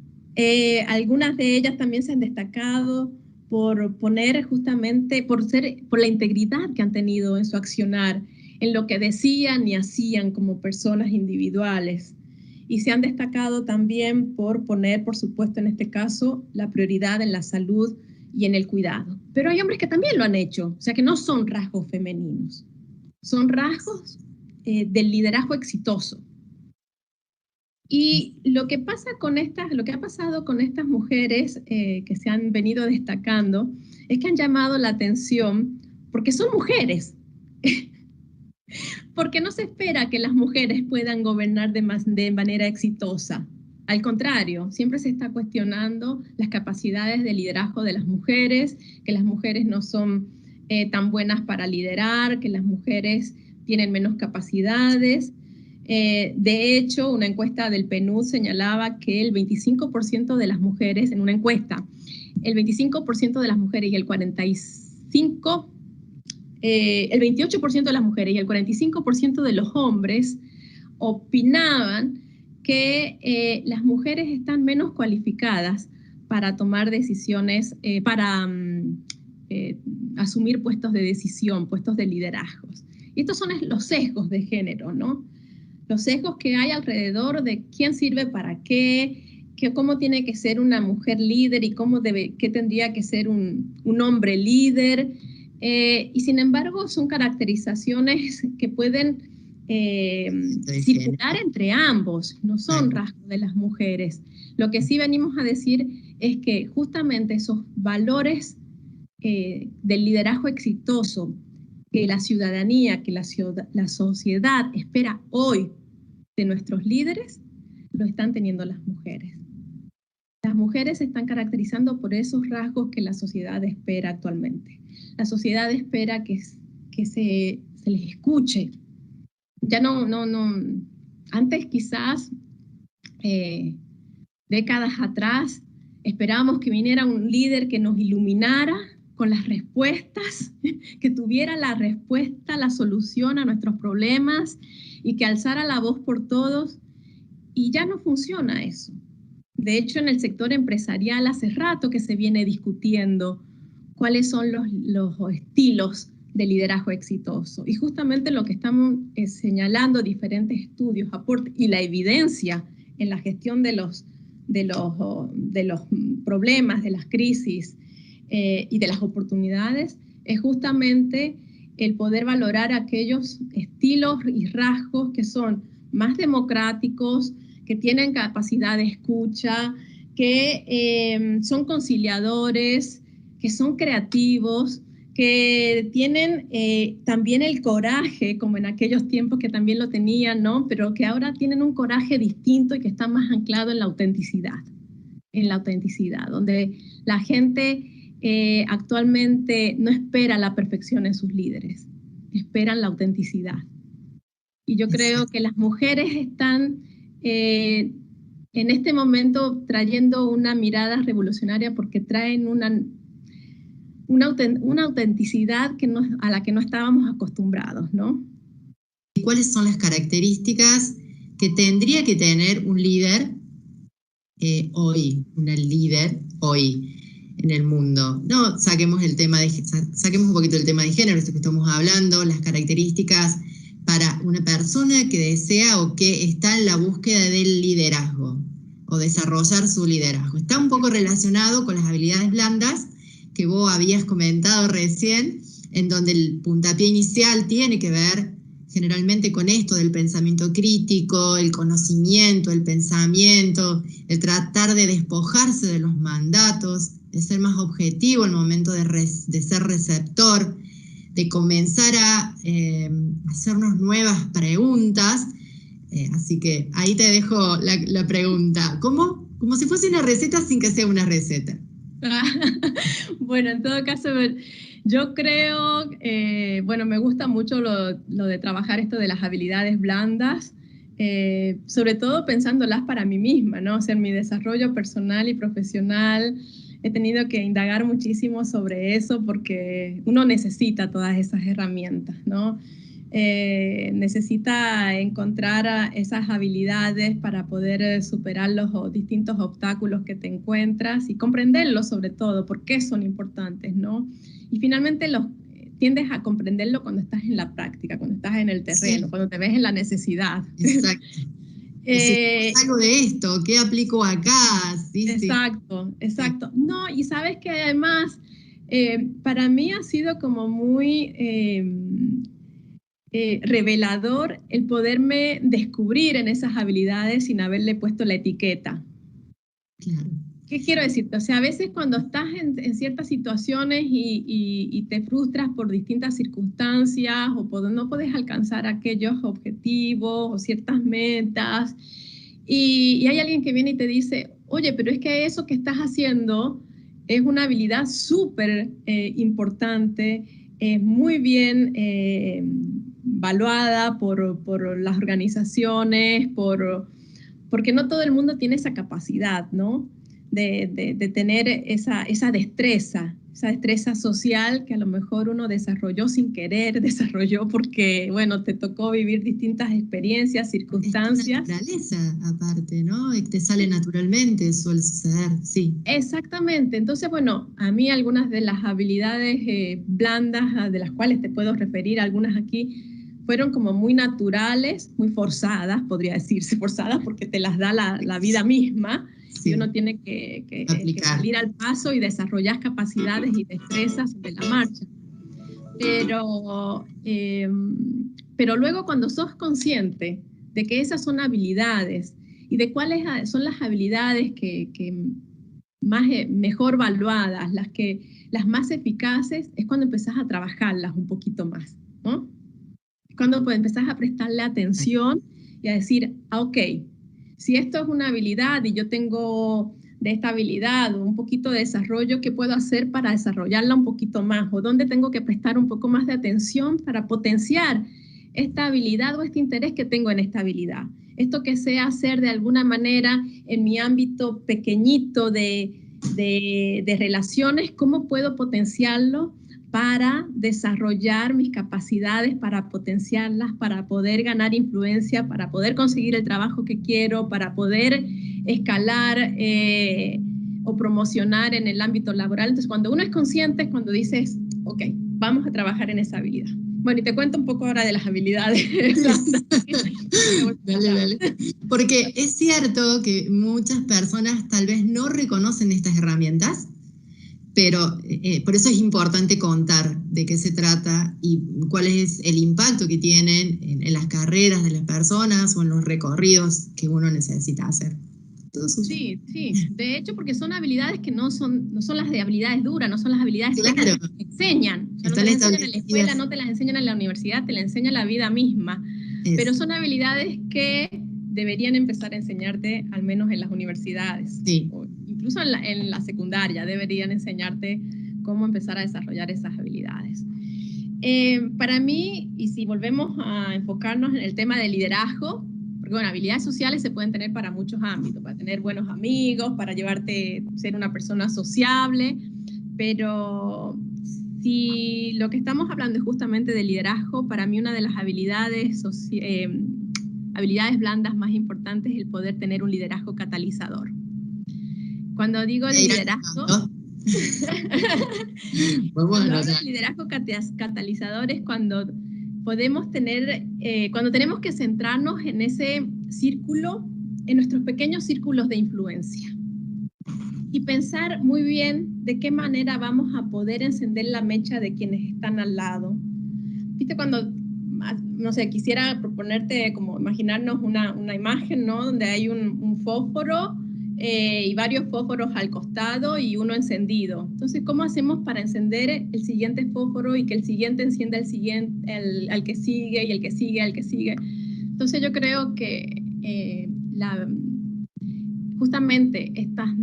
algunas de ellas también se han destacado por poner justamente, por la integridad que han tenido en su accionar, en lo que decían y hacían como personas individuales. Y se han destacado también por poner, por supuesto, en este caso, la prioridad en la salud y en el cuidado. Pero hay hombres que también lo han hecho, o sea que no son rasgos femeninos, son rasgos del liderazgo exitoso. Y lo que ha pasado con estas mujeres que se han venido destacando es que han llamado la atención porque son mujeres. Porque no se espera que las mujeres puedan gobernar de manera exitosa. Al contrario, siempre se está cuestionando las capacidades de liderazgo de las mujeres, que las mujeres no son tan buenas para liderar, que las mujeres tienen menos capacidades. De hecho, una encuesta del PNUD señalaba que el 25% de las mujeres, en una encuesta, el 25% de las mujeres y el 28% de las mujeres y el 45% de los hombres opinaban que las mujeres están menos cualificadas para tomar decisiones, para asumir puestos de decisión, puestos de liderazgos. Y estos son los sesgos de género, ¿no? Los sesgos que hay alrededor de quién sirve para qué, cómo tiene que ser una mujer líder y qué tendría que ser un hombre líder. Y sin embargo son caracterizaciones que pueden circular entre ambos, no son rasgos de las mujeres. Lo que sí venimos a decir es que justamente esos valores del liderazgo exitoso que la ciudadanía, que la sociedad espera hoy de nuestros líderes, lo están teniendo las mujeres. Las mujeres se están caracterizando por esos rasgos que la sociedad espera actualmente. La sociedad espera que se les escuche. Ya no, antes quizás, décadas atrás, esperábamos que viniera un líder que nos iluminara con las respuestas, que tuviera la respuesta, la solución a nuestros problemas y que alzara la voz por todos. Y ya no funciona eso. De hecho, en el sector empresarial hace rato que se viene discutiendo cuáles son los estilos de liderazgo exitoso. Y justamente lo que estamos señalando diferentes estudios, aportes y la evidencia en la gestión de los problemas, de las crisis y de las oportunidades, es justamente el poder valorar aquellos estilos y rasgos que son más democráticos, que tienen capacidad de escucha, que son conciliadores, que son creativos, que tienen también el coraje, como en aquellos tiempos que también lo tenían, ¿no? Pero que ahora tienen un coraje distinto y que está más anclado en la autenticidad, donde la gente actualmente no espera la perfección en sus líderes, esperan la autenticidad. Y yo creo que las mujeres están en este momento trayendo una mirada revolucionaria porque traen una autenticidad a la que no estábamos acostumbrados, ¿no? ¿Cuáles son las características que tendría que tener un líder hoy, una líder hoy en el mundo? No, saquemos un poquito el tema de género, esto que estamos hablando, las características para una persona que desea o que está en la búsqueda del liderazgo o desarrollar su liderazgo. Está un poco relacionado con las habilidades blandas que vos habías comentado recién, en donde el puntapié inicial tiene que ver generalmente con esto del pensamiento crítico, el conocimiento, el pensamiento, el tratar de despojarse de los mandatos, de ser más objetivo al momento de ser receptor, de comenzar a hacernos nuevas preguntas. Así que ahí te dejo la pregunta. ¿Cómo? Como si fuese una receta sin que sea una receta. Bueno, en todo caso, yo creo, me gusta mucho lo de trabajar esto de las habilidades blandas, sobre todo pensándolas para mí misma, ¿no? O sea, en mi desarrollo personal y profesional he tenido que indagar muchísimo sobre eso porque uno necesita todas esas herramientas, ¿no? Necesita encontrar esas habilidades para poder superar los distintos obstáculos que te encuentras y comprenderlos sobre todo, por qué son importantes, ¿no? Y finalmente tiendes a comprenderlo cuando estás en la práctica, cuando estás en el terreno, sí, cuando te ves en la necesidad. Exacto. Algo de esto, ¿qué aplico acá? Sí, exacto, sí. Exacto. No, y sabes que además para mí ha sido como muy revelador el poderme descubrir en esas habilidades sin haberle puesto la etiqueta. Claro. ¿Qué quiero decirte? O sea, a veces cuando estás en ciertas situaciones y te frustras por distintas circunstancias o no puedes alcanzar aquellos objetivos o ciertas metas y hay alguien que viene y te dice, oye, pero es que eso que estás haciendo es una habilidad súper importante, es muy bien valuada por las organizaciones, porque no todo el mundo tiene esa capacidad, ¿no? De tener esa destreza social que a lo mejor uno desarrolló sin querer, desarrolló porque, bueno, te tocó vivir distintas experiencias, circunstancias. Es una naturaleza aparte, ¿no? Te sale naturalmente, suele suceder, sí. Exactamente. Entonces, bueno, a mí algunas de las habilidades blandas de las cuales te puedo referir, algunas aquí, fueron como muy naturales, muy forzadas, podría decirse, forzadas porque te las da la vida misma. Sí. Y uno tiene que salir al paso y desarrollar capacidades y destrezas sobre la marcha. Pero luego cuando sos consciente de que esas son habilidades y de cuáles son las habilidades que mejor valuadas, las más eficaces, es cuando empezás a trabajarlas un poquito más, ¿no? Cuando empezás a prestarle atención y a decir, ok, si esto es una habilidad y yo tengo de esta habilidad un poquito de desarrollo, ¿qué puedo hacer para desarrollarla un poquito más? ¿O dónde tengo que prestar un poco más de atención para potenciar esta habilidad o este interés que tengo en esta habilidad? Esto que sé hacer de alguna manera en mi ámbito pequeñito de relaciones, ¿cómo puedo potenciarlo para desarrollar mis capacidades, para potenciarlas, para poder ganar influencia, para poder conseguir el trabajo que quiero, para poder escalar o promocionar en el ámbito laboral? Entonces, cuando uno es consciente, es cuando dices, ok, vamos a trabajar en esa habilidad. Bueno, y te cuento un poco ahora de las habilidades. Dale. Porque es cierto que muchas personas tal vez no reconocen estas herramientas, pero por eso es importante contar de qué se trata y cuál es el impacto que tienen en las carreras de las personas o en los recorridos que uno necesita hacer. Sí. De hecho, porque son habilidades que no son las de habilidades duras, no son las habilidades que te enseñan. O sea, no te las enseñan en la escuela, no te las enseñan en la universidad, te las enseña la vida misma. Pero son habilidades que deberían empezar a enseñarte al menos en las universidades. Sí. O incluso en la secundaria deberían enseñarte cómo empezar a desarrollar esas habilidades. Para mí, y si volvemos a enfocarnos en el tema del liderazgo, porque bueno, habilidades sociales se pueden tener para muchos ámbitos, para tener buenos amigos, para ser una persona sociable, pero si lo que estamos hablando es justamente de liderazgo, para mí una de las habilidades blandas más importantes es el poder tener un liderazgo catalizador. Cuando digo liderazgo... Cuando hablo de liderazgo catalizador es cuando podemos tener, cuando tenemos que centrarnos en ese círculo, en nuestros pequeños círculos de influencia y pensar muy bien de qué manera vamos a poder encender la mecha de quienes están al lado. ¿Viste? Cuando, no sé, quisiera proponerte como imaginarnos una imagen, ¿no? Donde hay un fósforo y varios fósforos al costado y uno encendido. Entonces, ¿cómo hacemos para encender el siguiente fósforo y que el siguiente encienda el siguiente, al que sigue y el que sigue, al que sigue? Entonces, yo creo que justamente estos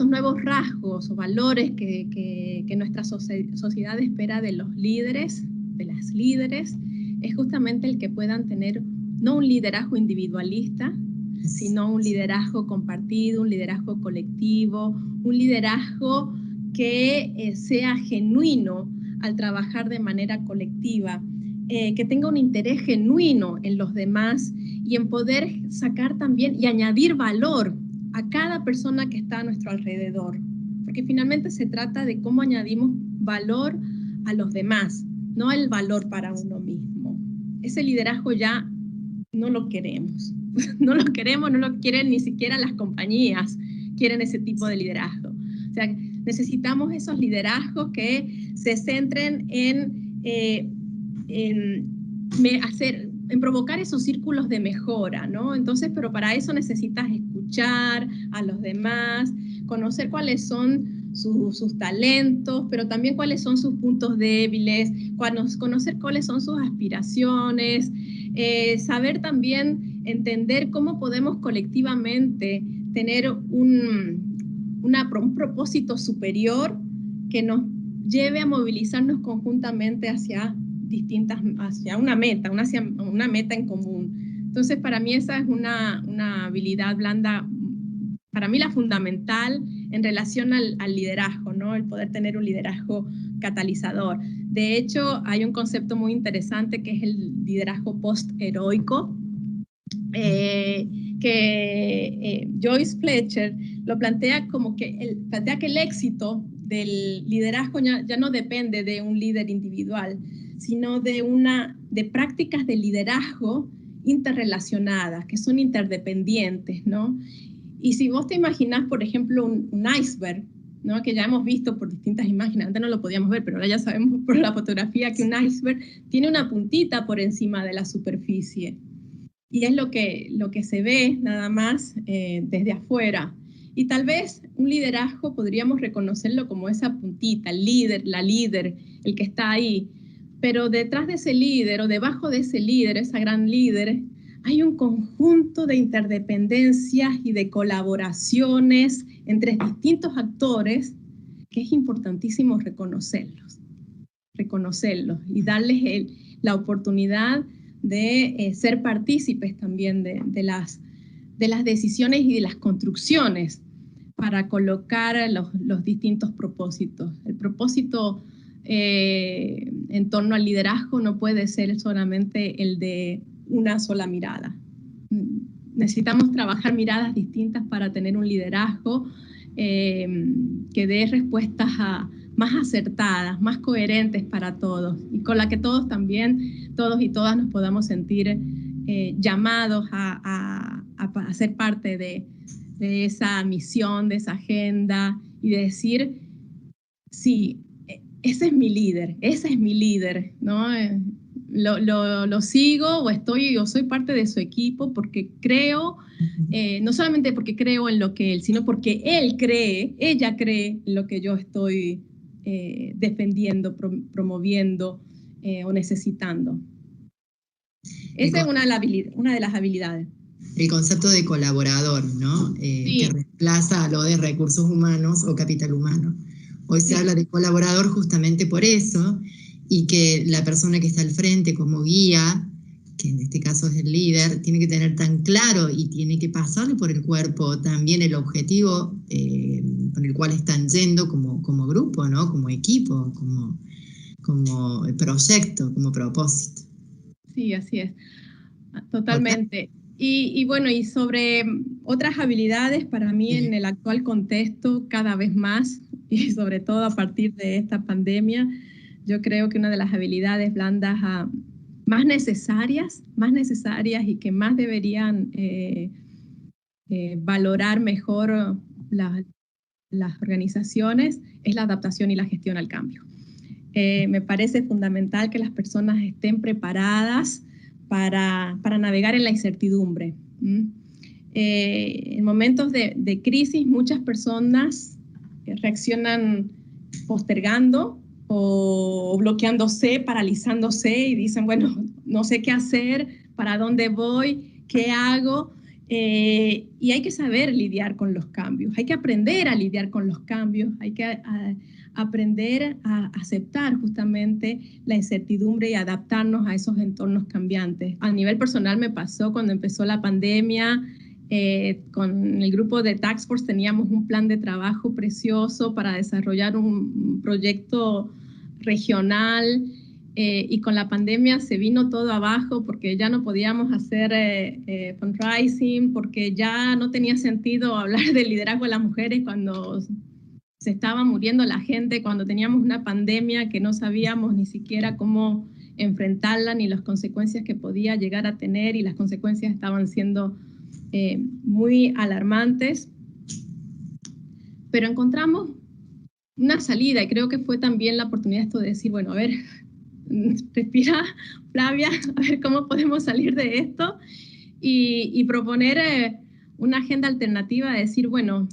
nuevos rasgos o valores que nuestra sociedad espera de los líderes, de las líderes, es justamente el que puedan tener no un liderazgo individualista, sino un liderazgo compartido, un liderazgo colectivo, un liderazgo que sea genuino al trabajar de manera colectiva, que tenga un interés genuino en los demás y en poder sacar también y añadir valor a cada persona que está a nuestro alrededor. Porque finalmente se trata de cómo añadimos valor a los demás, no el valor para uno mismo. Ese liderazgo ya no lo queremos. No lo queremos, no lo quieren ni siquiera las compañías, quieren ese tipo de liderazgo. O sea, necesitamos esos liderazgos que se centren en provocar esos círculos de mejora, ¿no? Entonces, pero para eso necesitas escuchar a los demás, conocer cuáles son sus talentos, pero también cuáles son sus puntos débiles, conocer cuáles son sus aspiraciones, saber también entender cómo podemos colectivamente tener un propósito superior que nos lleve a movilizarnos conjuntamente hacia una meta en común. Entonces, para mí esa es una habilidad blanda, para mí la fundamental en relación al liderazgo, ¿no? El poder tener un liderazgo catalizador. De hecho, hay un concepto muy interesante que es el liderazgo post-heroico, que Joyce Fletcher lo plantea como que el éxito del liderazgo ya no depende de un líder individual, sino de prácticas de liderazgo interrelacionadas, que son interdependientes, ¿no? Y si vos te imaginás, por ejemplo, un iceberg, ¿no? Que ya hemos visto por distintas imágenes, antes no lo podíamos ver, pero ahora ya sabemos por la fotografía que un iceberg tiene una puntita por encima de la superficie. Y es lo que se ve nada más desde afuera. Y tal vez un liderazgo podríamos reconocerlo como esa puntita, el líder, la líder, el que está ahí. Pero detrás de ese líder o debajo de ese líder, esa gran líder, hay un conjunto de interdependencias y de colaboraciones entre distintos actores que es importantísimo reconocerlos y darles la oportunidad de ser partícipes también de las decisiones y de las construcciones para colocar los distintos propósitos. El propósito en torno al liderazgo no puede ser solamente el de una sola mirada. Necesitamos trabajar miradas distintas para tener un liderazgo que dé respuestas más acertadas, más coherentes para todos y con la que todos y todas nos podamos sentir llamados a ser parte de esa misión, de esa agenda y de decir, sí, ese es mi líder, ¿no? Lo sigo o soy parte de su equipo porque creo, no solamente porque creo en lo que él, sino porque ella cree en lo que yo estoy defendiendo, promoviendo o necesitando. Esa es una de las habilidades. El concepto de colaborador, ¿no? Sí. Que reemplaza a lo de recursos humanos o capital humano. Hoy se habla de colaborador justamente por eso, y que la persona que está al frente como guía, que en este caso es el líder, tiene que tener tan claro y tiene que pasarle por el cuerpo también el objetivo con el cual están yendo como grupo, ¿no? Como equipo, como proyecto, como propósito. Sí, así es, totalmente. Y bueno, y sobre otras habilidades para mí en el actual contexto, cada vez más, y sobre todo a partir de esta pandemia, yo creo que una de las habilidades blandas más necesarias y que más deberían valorar mejor las organizaciones es la adaptación y la gestión al cambio. Me parece fundamental que las personas estén preparadas para navegar en la incertidumbre. En momentos de crisis, muchas personas reaccionan postergando o bloqueándose, paralizándose y dicen, bueno, no sé qué hacer, para dónde voy, qué hago. Y hay que saber lidiar con los cambios, hay que aprender a lidiar con los cambios, hay que aprender a aceptar justamente la incertidumbre y adaptarnos a esos entornos cambiantes. A nivel personal me pasó cuando empezó la pandemia, con el grupo de Task Force teníamos un plan de trabajo precioso para desarrollar un proyecto regional, y con la pandemia se vino todo abajo porque ya no podíamos hacer fundraising, porque ya no tenía sentido hablar del liderazgo de las mujeres cuando se estaba muriendo la gente, cuando teníamos una pandemia que no sabíamos ni siquiera cómo enfrentarla ni las consecuencias que podía llegar a tener, y las consecuencias estaban siendo muy alarmantes. Pero encontramos una salida y creo que fue también la oportunidad esto de decir, bueno, a ver, respira, Flavia, a ver cómo podemos salir de esto y proponer una agenda alternativa, de decir, bueno,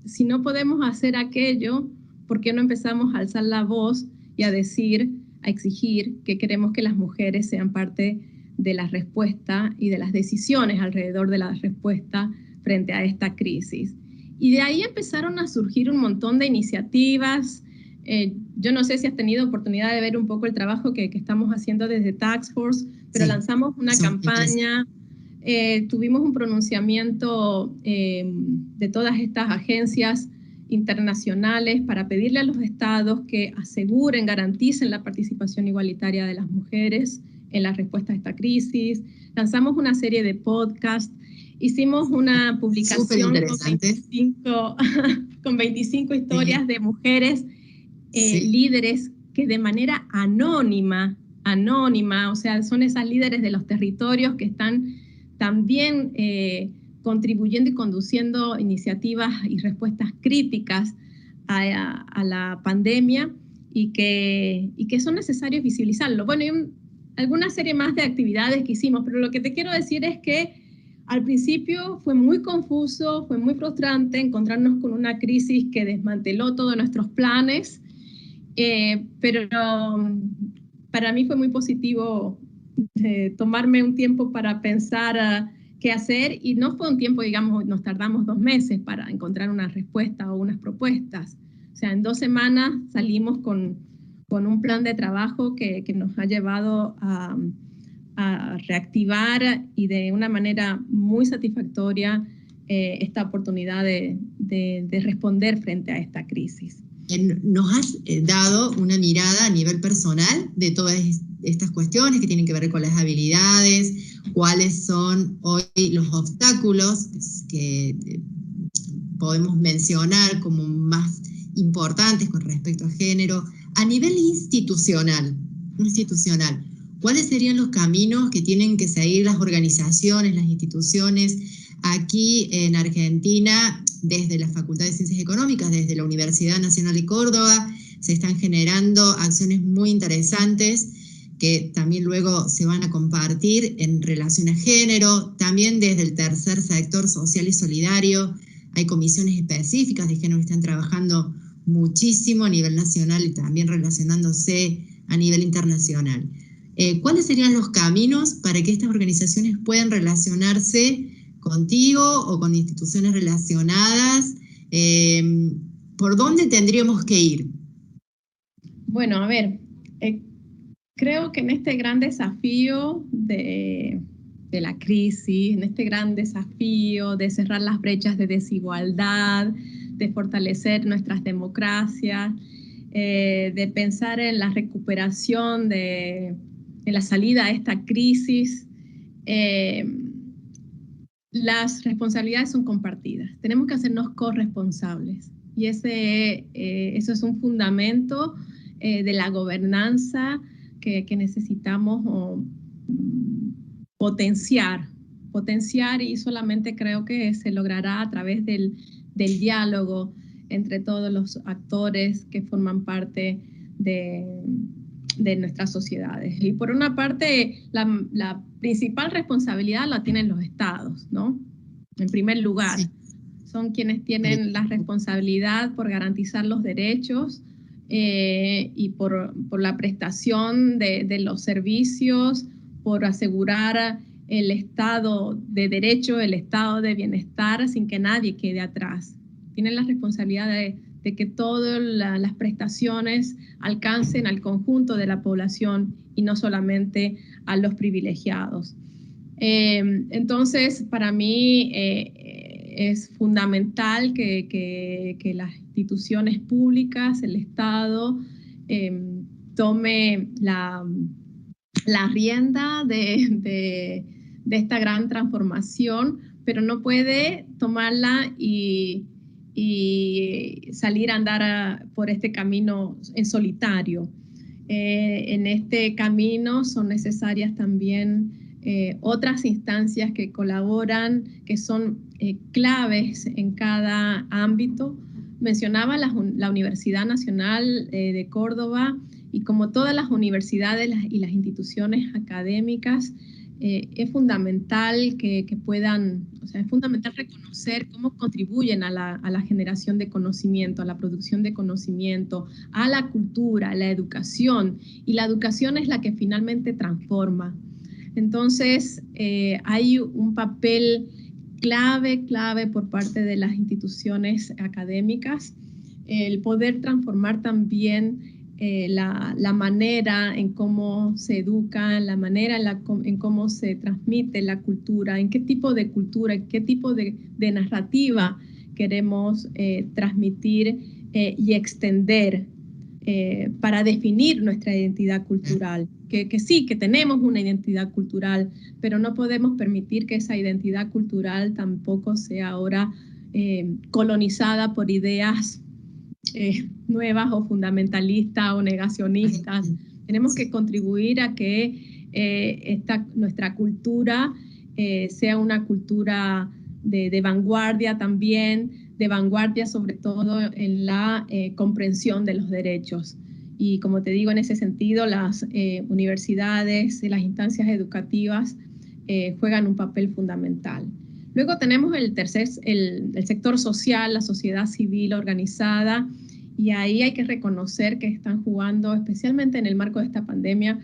si no podemos hacer aquello, ¿por qué no empezamos a alzar la voz y a decir, a exigir que queremos que las mujeres sean parte de la respuesta y de las decisiones alrededor de la respuesta frente a esta crisis? Y de ahí empezaron a surgir un montón de iniciativas. Yo no sé si has tenido oportunidad de ver un poco el trabajo que estamos haciendo desde Task Force, pero sí, lanzamos una campaña, tuvimos un pronunciamiento de todas estas agencias internacionales para pedirle a los estados que aseguren, garanticen la participación igualitaria de las mujeres en la respuesta a esta crisis. Lanzamos una serie de podcasts, hicimos una publicación con 25 historias de mujeres líderes que de manera anónima, o sea, son esas líderes de los territorios que están también contribuyendo y conduciendo iniciativas y respuestas críticas a la pandemia y que son necesarios visibilizarlo. Bueno, y alguna serie más de actividades que hicimos, pero lo que te quiero decir es que al principio fue muy confuso, fue muy frustrante encontrarnos con una crisis que desmanteló todos nuestros planes, pero para mí fue muy positivo tomarme un tiempo para pensar qué hacer, y no fue un tiempo, digamos, nos tardamos 2 meses para encontrar una respuesta o unas propuestas. O sea, en 2 semanas salimos con un plan de trabajo que nos ha llevado a reactivar y de una manera muy satisfactoria esta oportunidad de responder frente a esta crisis. Nos has dado una mirada a nivel personal de todas estas cuestiones que tienen que ver con las habilidades, cuáles son hoy los obstáculos que podemos mencionar como más importantes con respecto a género. A nivel institucional, ¿cuáles serían los caminos que tienen que seguir las organizaciones, las instituciones aquí en Argentina? Desde la Facultad de Ciencias Económicas, desde la Universidad Nacional de Córdoba, se están generando acciones muy interesantes que también luego se van a compartir en relación a género. También desde el tercer sector social y solidario hay comisiones específicas de género que están trabajando muchísimo a nivel nacional y también relacionándose a nivel internacional. ¿Cuáles serían los caminos para que estas organizaciones puedan relacionarse contigo o con instituciones relacionadas? ¿Por dónde tendríamos que ir? Bueno, a ver, creo que en este gran desafío de la crisis, en este gran desafío de cerrar las brechas de desigualdad, de fortalecer nuestras democracias, de pensar en la recuperación en la salida a esta crisis, las responsabilidades son compartidas. Tenemos que hacernos corresponsables. Y eso es un fundamento de la gobernanza que necesitamos potenciar, y solamente creo que se logrará a través del diálogo entre todos los actores que forman parte de nuestras sociedades. Y por una parte, la principal responsabilidad la tienen los estados, ¿no? En primer lugar, sí, son quienes tienen la responsabilidad por garantizar los derechos y por la prestación de los servicios, por asegurar el estado de derecho, el estado de bienestar, sin que nadie quede atrás. Tienen la responsabilidad de que todas las prestaciones alcancen al conjunto de la población y no solamente a los privilegiados. Entonces, para mí es fundamental que las instituciones públicas, el Estado, tome la rienda de esta gran transformación, pero no puede tomarla y salir a andar por este camino en solitario. En este camino son necesarias también otras instancias que colaboran, que son claves en cada ámbito. Mencionaba la Universidad Nacional de Córdoba, y como todas las universidades y las instituciones académicas, es fundamental que puedan, o sea, es fundamental reconocer cómo contribuyen a la generación de conocimiento, a la producción de conocimiento, a la cultura, a la educación, y la educación es la que finalmente transforma. Entonces, hay un papel clave por parte de las instituciones académicas, el poder transformar también la manera en cómo se educa, la manera en cómo se transmite la cultura, en qué tipo de cultura, en qué tipo de narrativa queremos transmitir y extender para definir nuestra identidad cultural. Que sí, que tenemos una identidad cultural, pero no podemos permitir que esa identidad cultural tampoco sea ahora colonizada por ideas nuevas o fundamentalistas o negacionistas. Tenemos que contribuir a que nuestra cultura sea una cultura de vanguardia también, de vanguardia sobre todo en la comprensión de los derechos. Y como te digo, en ese sentido, las universidades, las instancias educativas juegan un papel fundamental. Luego tenemos el sector social, la sociedad civil organizada, y ahí hay que reconocer que están jugando, especialmente en el marco de esta pandemia,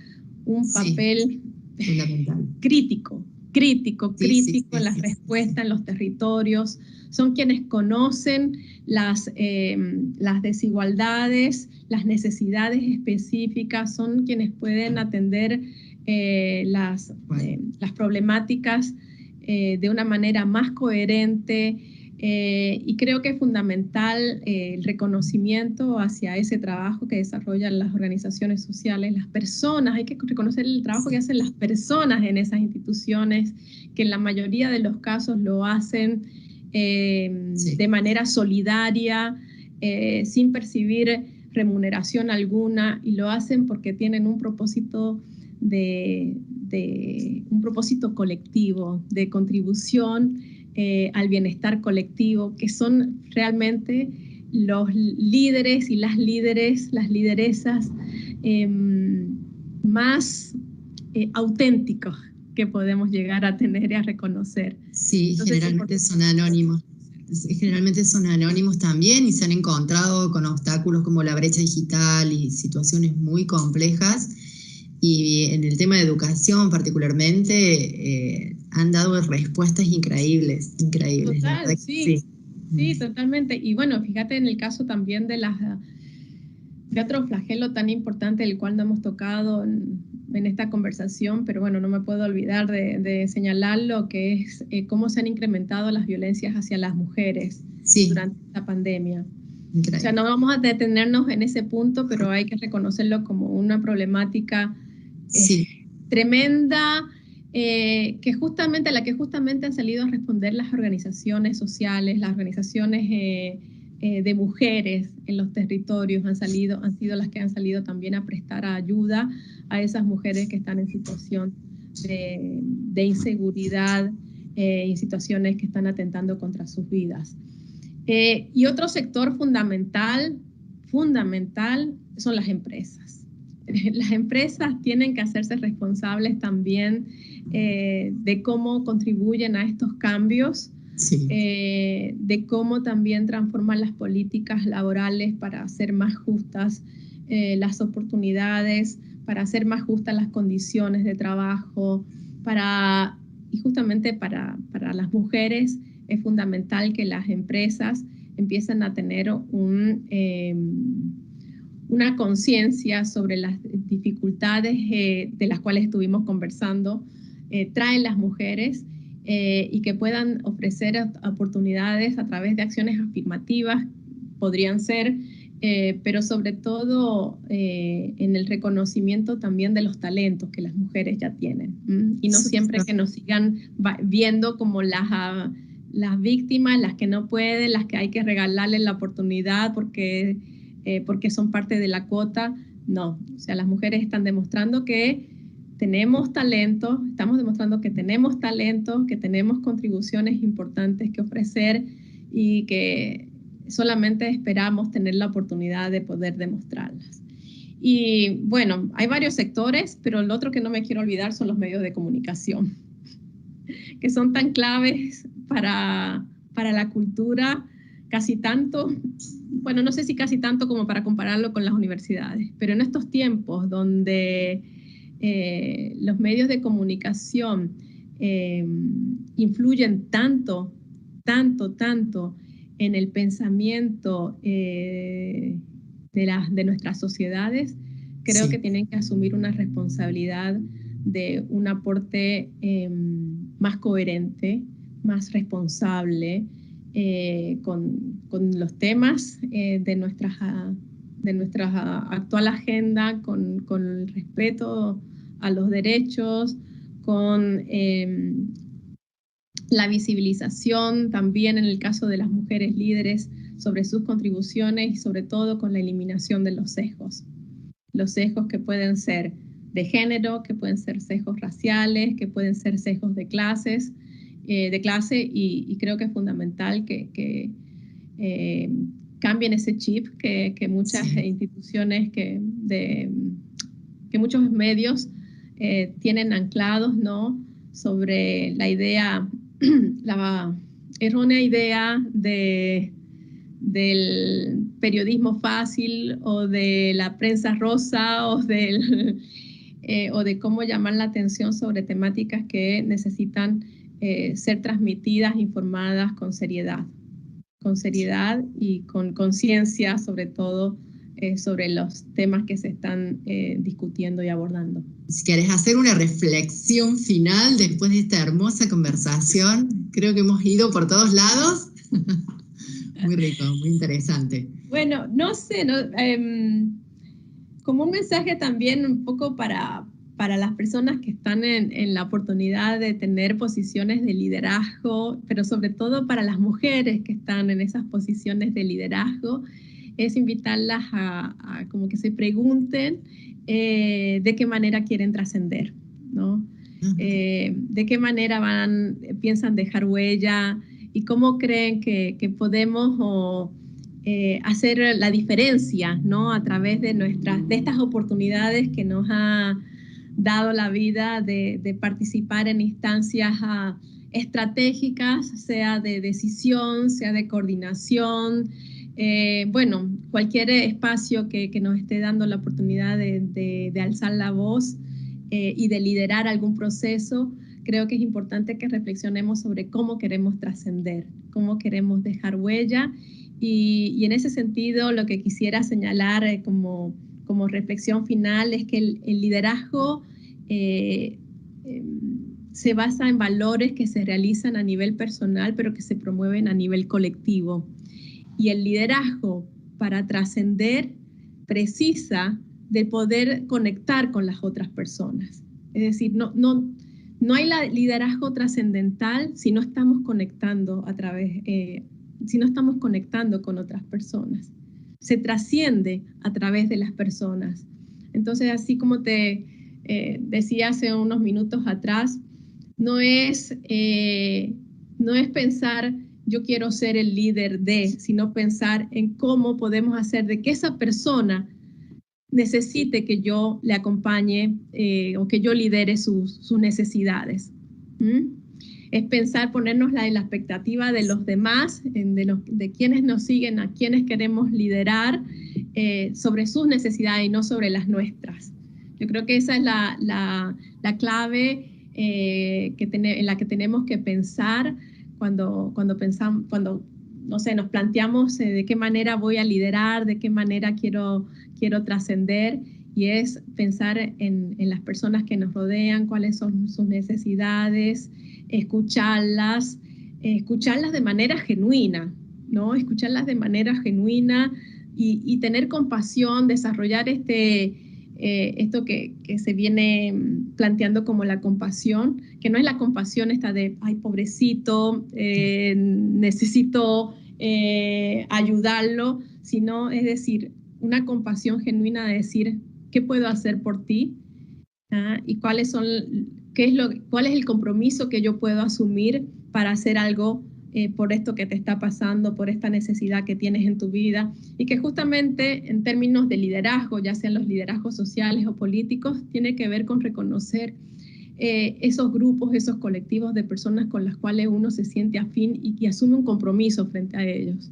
un papel Fundamental. Crítico en las respuestas en los territorios. Son quienes conocen las desigualdades, las necesidades específicas, son quienes pueden atender las problemáticas de una manera más coherente, y creo que es fundamental el reconocimiento hacia ese trabajo que desarrollan las organizaciones sociales, las personas. Hay que reconocer el trabajo que hacen las personas en esas instituciones, que en la mayoría de los casos lo hacen de manera solidaria, sin percibir remuneración alguna, y lo hacen porque tienen un propósito un propósito colectivo, de contribución al bienestar colectivo, que son realmente los líderes y las lideresas más auténticos que podemos llegar a tener y a reconocer. Sí, entonces, generalmente son anónimos. Generalmente son anónimos también y se han encontrado con obstáculos como la brecha digital y situaciones muy complejas. Y en el tema de educación particularmente han dado respuestas increíbles. Total, sí, totalmente. Y bueno, fíjate en el caso también de otro flagelo tan importante del cual no hemos tocado en esta conversación, pero bueno, no me puedo olvidar de señalarlo, que es cómo se han incrementado las violencias hacia las mujeres durante esta pandemia. Increíble. O sea, no vamos a detenernos en ese punto, pero hay que reconocerlo como una problemática tremenda, a la que justamente han salido a responder las organizaciones sociales, las organizaciones de mujeres en los territorios, han sido las que han salido también a prestar ayuda a esas mujeres que están en situación de inseguridad, en situaciones que están atentando contra sus vidas. Y otro sector fundamental son las empresas. Las empresas tienen que hacerse responsables también de cómo contribuyen a estos cambios, de cómo también transforman las políticas laborales para hacer más justas las oportunidades, para hacer más justas las condiciones de trabajo, y justamente para las mujeres es fundamental que las empresas empiecen a tener una conciencia sobre las dificultades de las cuales estuvimos conversando, traen las mujeres, y que puedan ofrecer oportunidades a través de acciones afirmativas, podrían ser, pero sobre todo en el reconocimiento también de los talentos que las mujeres ya tienen, y no siempre que nos sigan viendo como las víctimas, las que no pueden, las que hay que regalarles la oportunidad porque son parte de la cuota. No, o sea, las mujeres están demostrando que tenemos talento, estamos demostrando que tenemos talento, que tenemos contribuciones importantes que ofrecer y que solamente esperamos tener la oportunidad de poder demostrarlas. Y bueno, hay varios sectores, pero el otro que no me quiero olvidar son los medios de comunicación, que son tan claves para la cultura, casi tanto, bueno, no sé si casi tanto como para compararlo con las universidades, pero en estos tiempos donde los medios de comunicación influyen tanto en el pensamiento de nuestras sociedades, creo que tienen que asumir una responsabilidad de un aporte más coherente, más responsable, con los temas de nuestra actual agenda, con el respeto a los derechos, con la visibilización también en el caso de las mujeres líderes sobre sus contribuciones y sobre todo con la eliminación de los sesgos que pueden ser de género, que pueden ser sesgos raciales, que pueden ser sesgos de clase, y creo que es fundamental que cambien ese chip que muchas instituciones, que muchos medios tienen anclados, ¿no?, sobre la idea, la errónea idea del periodismo fácil o de la prensa rosa o del o de cómo llamar la atención sobre temáticas que necesitan ser transmitidas, informadas con seriedad y con conciencia, sobre todo sobre los temas que se están discutiendo y abordando. Si querés hacer una reflexión final después de esta hermosa conversación, creo que hemos ido por todos lados. Muy rico, muy interesante. Bueno, no sé, como un mensaje también un poco para las personas que están en la oportunidad de tener posiciones de liderazgo, pero sobre todo para las mujeres que están en esas posiciones de liderazgo, es invitarlas a como que se pregunten de qué manera quieren trascender, ¿no? De qué manera piensan dejar huella y cómo creen que podemos hacer la diferencia, ¿no? A través de estas oportunidades que nos ha dado la vida de participar en instancias estratégicas, sea de decisión, sea de coordinación, bueno, cualquier espacio que nos esté dando la oportunidad de alzar la voz y de liderar algún proceso. Creo que es importante que reflexionemos sobre cómo queremos trascender, cómo queremos dejar huella, y en ese sentido lo que quisiera señalar como reflexión final es que el liderazgo se basa en valores que se realizan a nivel personal, pero que se promueven a nivel colectivo. Y el liderazgo, para trascender, precisa de poder conectar con las otras personas. Es decir, no hay liderazgo trascendental si no estamos conectando si no estamos conectando con otras personas. Se trasciende a través de las personas. Entonces, así como te decía hace unos minutos atrás, no es pensar yo quiero ser el líder sino pensar en cómo podemos hacer de que esa persona necesite que yo le acompañe o que yo lidere sus necesidades. Es pensar, ponernos en la expectativa de los demás, de quienes nos siguen, a quienes queremos liderar, sobre sus necesidades y no sobre las nuestras. Yo creo que esa es la clave en la que tenemos que pensar cuando no sé, nos planteamos de qué manera voy a liderar, de qué manera quiero trascender, y es pensar en las personas que nos rodean, cuáles son sus necesidades, escucharlas de manera genuina, ¿no? Escucharlas de manera genuina y tener compasión, desarrollar esto que se viene planteando como la compasión, que no es la compasión esta de, ay, pobrecito, necesito ayudarlo, sino es decir, una compasión genuina de decir, ¿qué puedo hacer por ti? Y cuál es el compromiso que yo puedo asumir para hacer algo por esto que te está pasando, por esta necesidad que tienes en tu vida, y que justamente en términos de liderazgo, ya sean los liderazgos sociales o políticos, tiene que ver con reconocer esos grupos, esos colectivos de personas con las cuales uno se siente afín y asume un compromiso frente a ellos.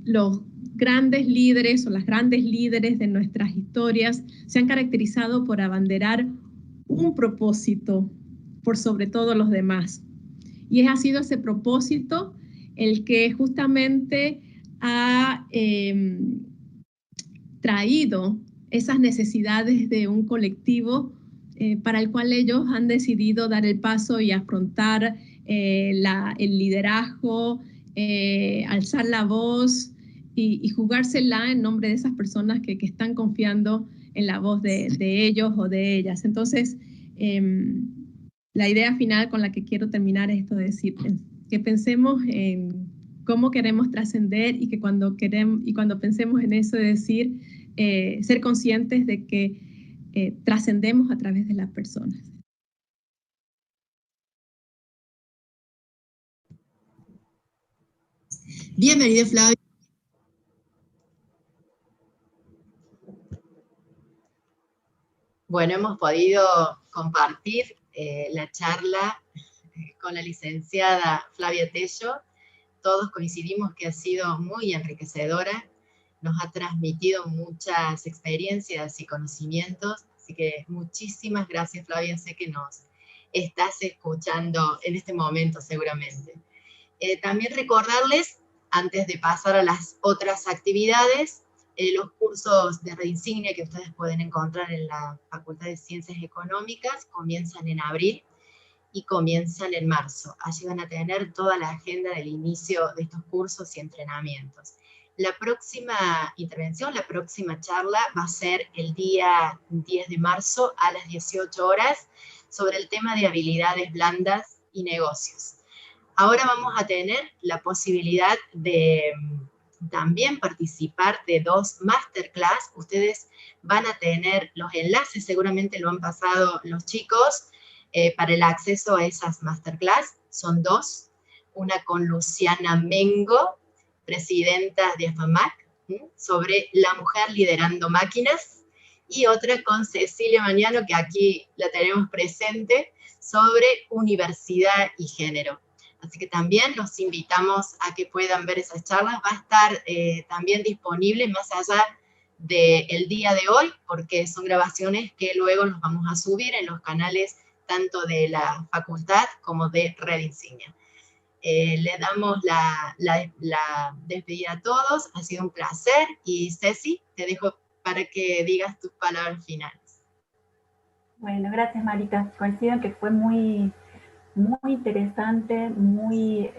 Los grandes líderes o las grandes líderes de nuestras historias se han caracterizado por abanderar un propósito por sobre todos los demás. Y ha sido ese propósito el que justamente ha traído esas necesidades de un colectivo para el cual ellos han decidido dar el paso y afrontar el liderazgo, alzar la voz y jugársela en nombre de esas personas que están confiando en la voz de ellos o de ellas. Entonces, la idea final con la que quiero terminar es esto de decir que pensemos en cómo queremos trascender y que cuando pensemos en eso de decir, ser conscientes de que trascendemos a través de las personas. Bienvenido, Flavia. Bueno, hemos podido compartir la charla con la licenciada Flavia Tello. Todos coincidimos que ha sido muy enriquecedora, nos ha transmitido muchas experiencias y conocimientos Así que muchísimas gracias, Flavia, sé que nos estás escuchando en este momento seguramente. También recordarles, antes de pasar a las otras actividades, los cursos de reinsignia que ustedes pueden encontrar en la Facultad de Ciencias Económicas comienzan en abril y comienzan en marzo. Allí van a tener toda la agenda del inicio de estos cursos y entrenamientos. La próxima intervención, la próxima charla va a ser el día 10 de marzo a las 18 horas sobre el tema de habilidades blandas y negocios. Ahora vamos a tener la posibilidad de también participar de 2 masterclass. Ustedes van a tener los enlaces, seguramente lo han pasado los chicos, para el acceso a esas masterclass. Son 2, una con Luciana Mengo, presidenta de AFAMAC, sobre la mujer liderando máquinas, y otra con Cecilia Mañano, que aquí la tenemos presente, sobre universidad y género. Así que también los invitamos a que puedan ver esas charlas. Va a estar también disponible más allá del día de hoy, porque son grabaciones que luego los vamos a subir en los canales tanto de la facultad como de Red Insignia. Le damos la despedida a todos, ha sido un placer, y Ceci, te dejo para que digas tus palabras finales. Bueno, gracias Marita, coincido en que fue muy interesante, muy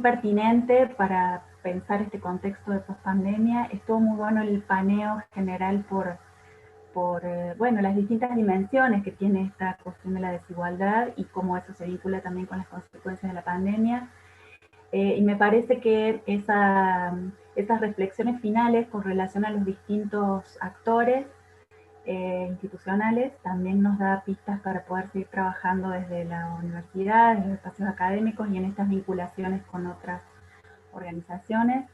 pertinente para pensar este contexto de pospandemia. Estuvo muy bueno el paneo general por bueno, las distintas dimensiones que tiene esta cuestión de la desigualdad y cómo eso se vincula también con las consecuencias de la pandemia. Y me parece que esas reflexiones finales con relación a los distintos actores institucionales también nos da pistas para poder seguir trabajando desde la universidad, en los espacios académicos y en estas vinculaciones con otras organizaciones.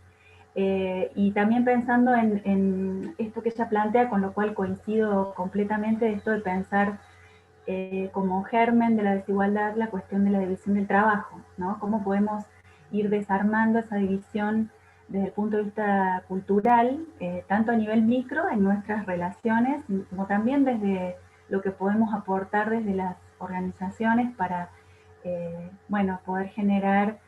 Y también pensando en esto que ella plantea, con lo cual coincido completamente, esto de pensar como germen de la desigualdad la cuestión de la división del trabajo, ¿no? Cómo podemos ir desarmando esa división desde el punto de vista cultural, tanto a nivel micro en nuestras relaciones, como también desde lo que podemos aportar desde las organizaciones para bueno, poder generar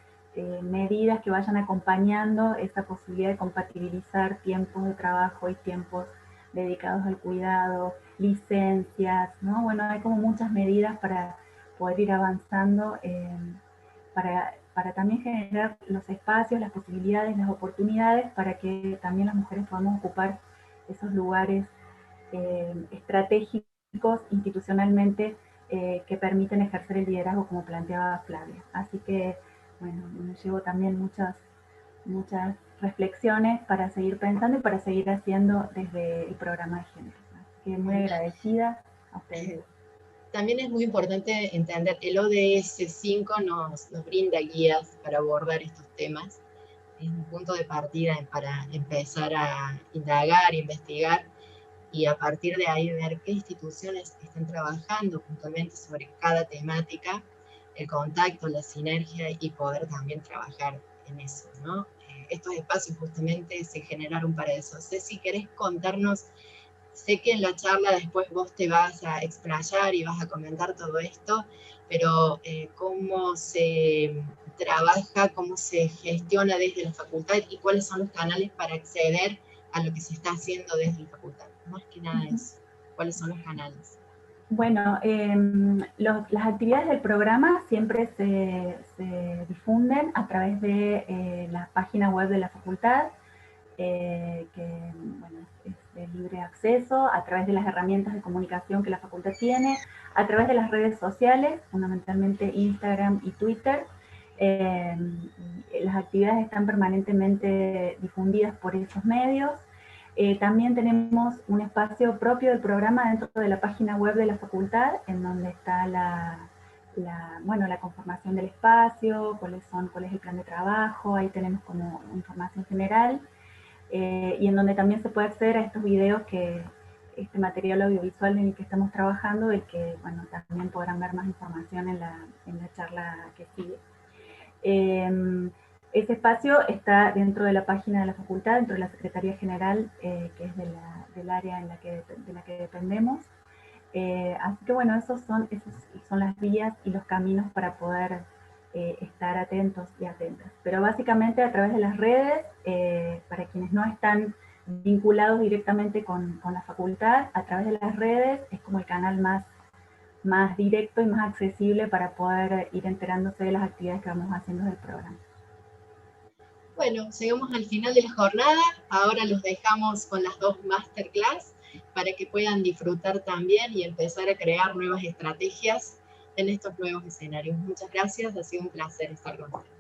medidas que vayan acompañando esa posibilidad de compatibilizar tiempos de trabajo y tiempos dedicados al cuidado, licencias, ¿no? Bueno, hay como muchas medidas para poder ir avanzando, para también generar los espacios, las posibilidades, las oportunidades para que también las mujeres podamos ocupar esos lugares estratégicos institucionalmente que permiten ejercer el liderazgo como planteaba Flavia. Así que, bueno, me llevo también muchas reflexiones para seguir pensando y para seguir haciendo desde el programa de género. Así que muy agradecida a ustedes. También es muy importante entender que el ODS 5 nos brinda guías para abordar estos temas. Es un punto de partida para empezar a indagar, investigar, y a partir de ahí ver qué instituciones están trabajando puntualmente sobre cada temática, el contacto, la sinergia, y poder también trabajar en eso, ¿no? Estos espacios justamente se generaron para eso. Ceci, ¿querés contarnos? Sé que en la charla después vos te vas a explayar y vas a comentar todo esto, pero cómo se trabaja, cómo se gestiona desde la facultad y cuáles son los canales para acceder a lo que se está haciendo desde la facultad. Más que nada eso, ¿cuáles son los canales? Bueno, las actividades del programa siempre se difunden a través de la página web de la facultad, que bueno, es de libre acceso, a través de las herramientas de comunicación que la facultad tiene, a través de las redes sociales, fundamentalmente Instagram y Twitter. Las actividades están permanentemente difundidas por esos medios. También tenemos un espacio propio del programa dentro de la página web de la facultad, en donde está la conformación del espacio, cuál es el plan de trabajo, ahí tenemos como información general, y en donde también se puede acceder a estos videos, este material audiovisual en el que estamos trabajando, del que bueno, también podrán ver más información en la charla que sigue. Ese espacio está dentro de la página de la facultad, dentro de la Secretaría General, que es del área de la que dependemos. Así que bueno, esas son las vías y los caminos para poder estar atentos y atentas. Pero básicamente a través de las redes, para quienes no están vinculados directamente con la facultad, a través de las redes es como el canal más directo y más accesible para poder ir enterándose de las actividades que vamos haciendo del programa. Bueno, llegamos al final de la jornada, ahora los dejamos con las 2 masterclass para que puedan disfrutar también y empezar a crear nuevas estrategias en estos nuevos escenarios. Muchas gracias, ha sido un placer estar con ustedes.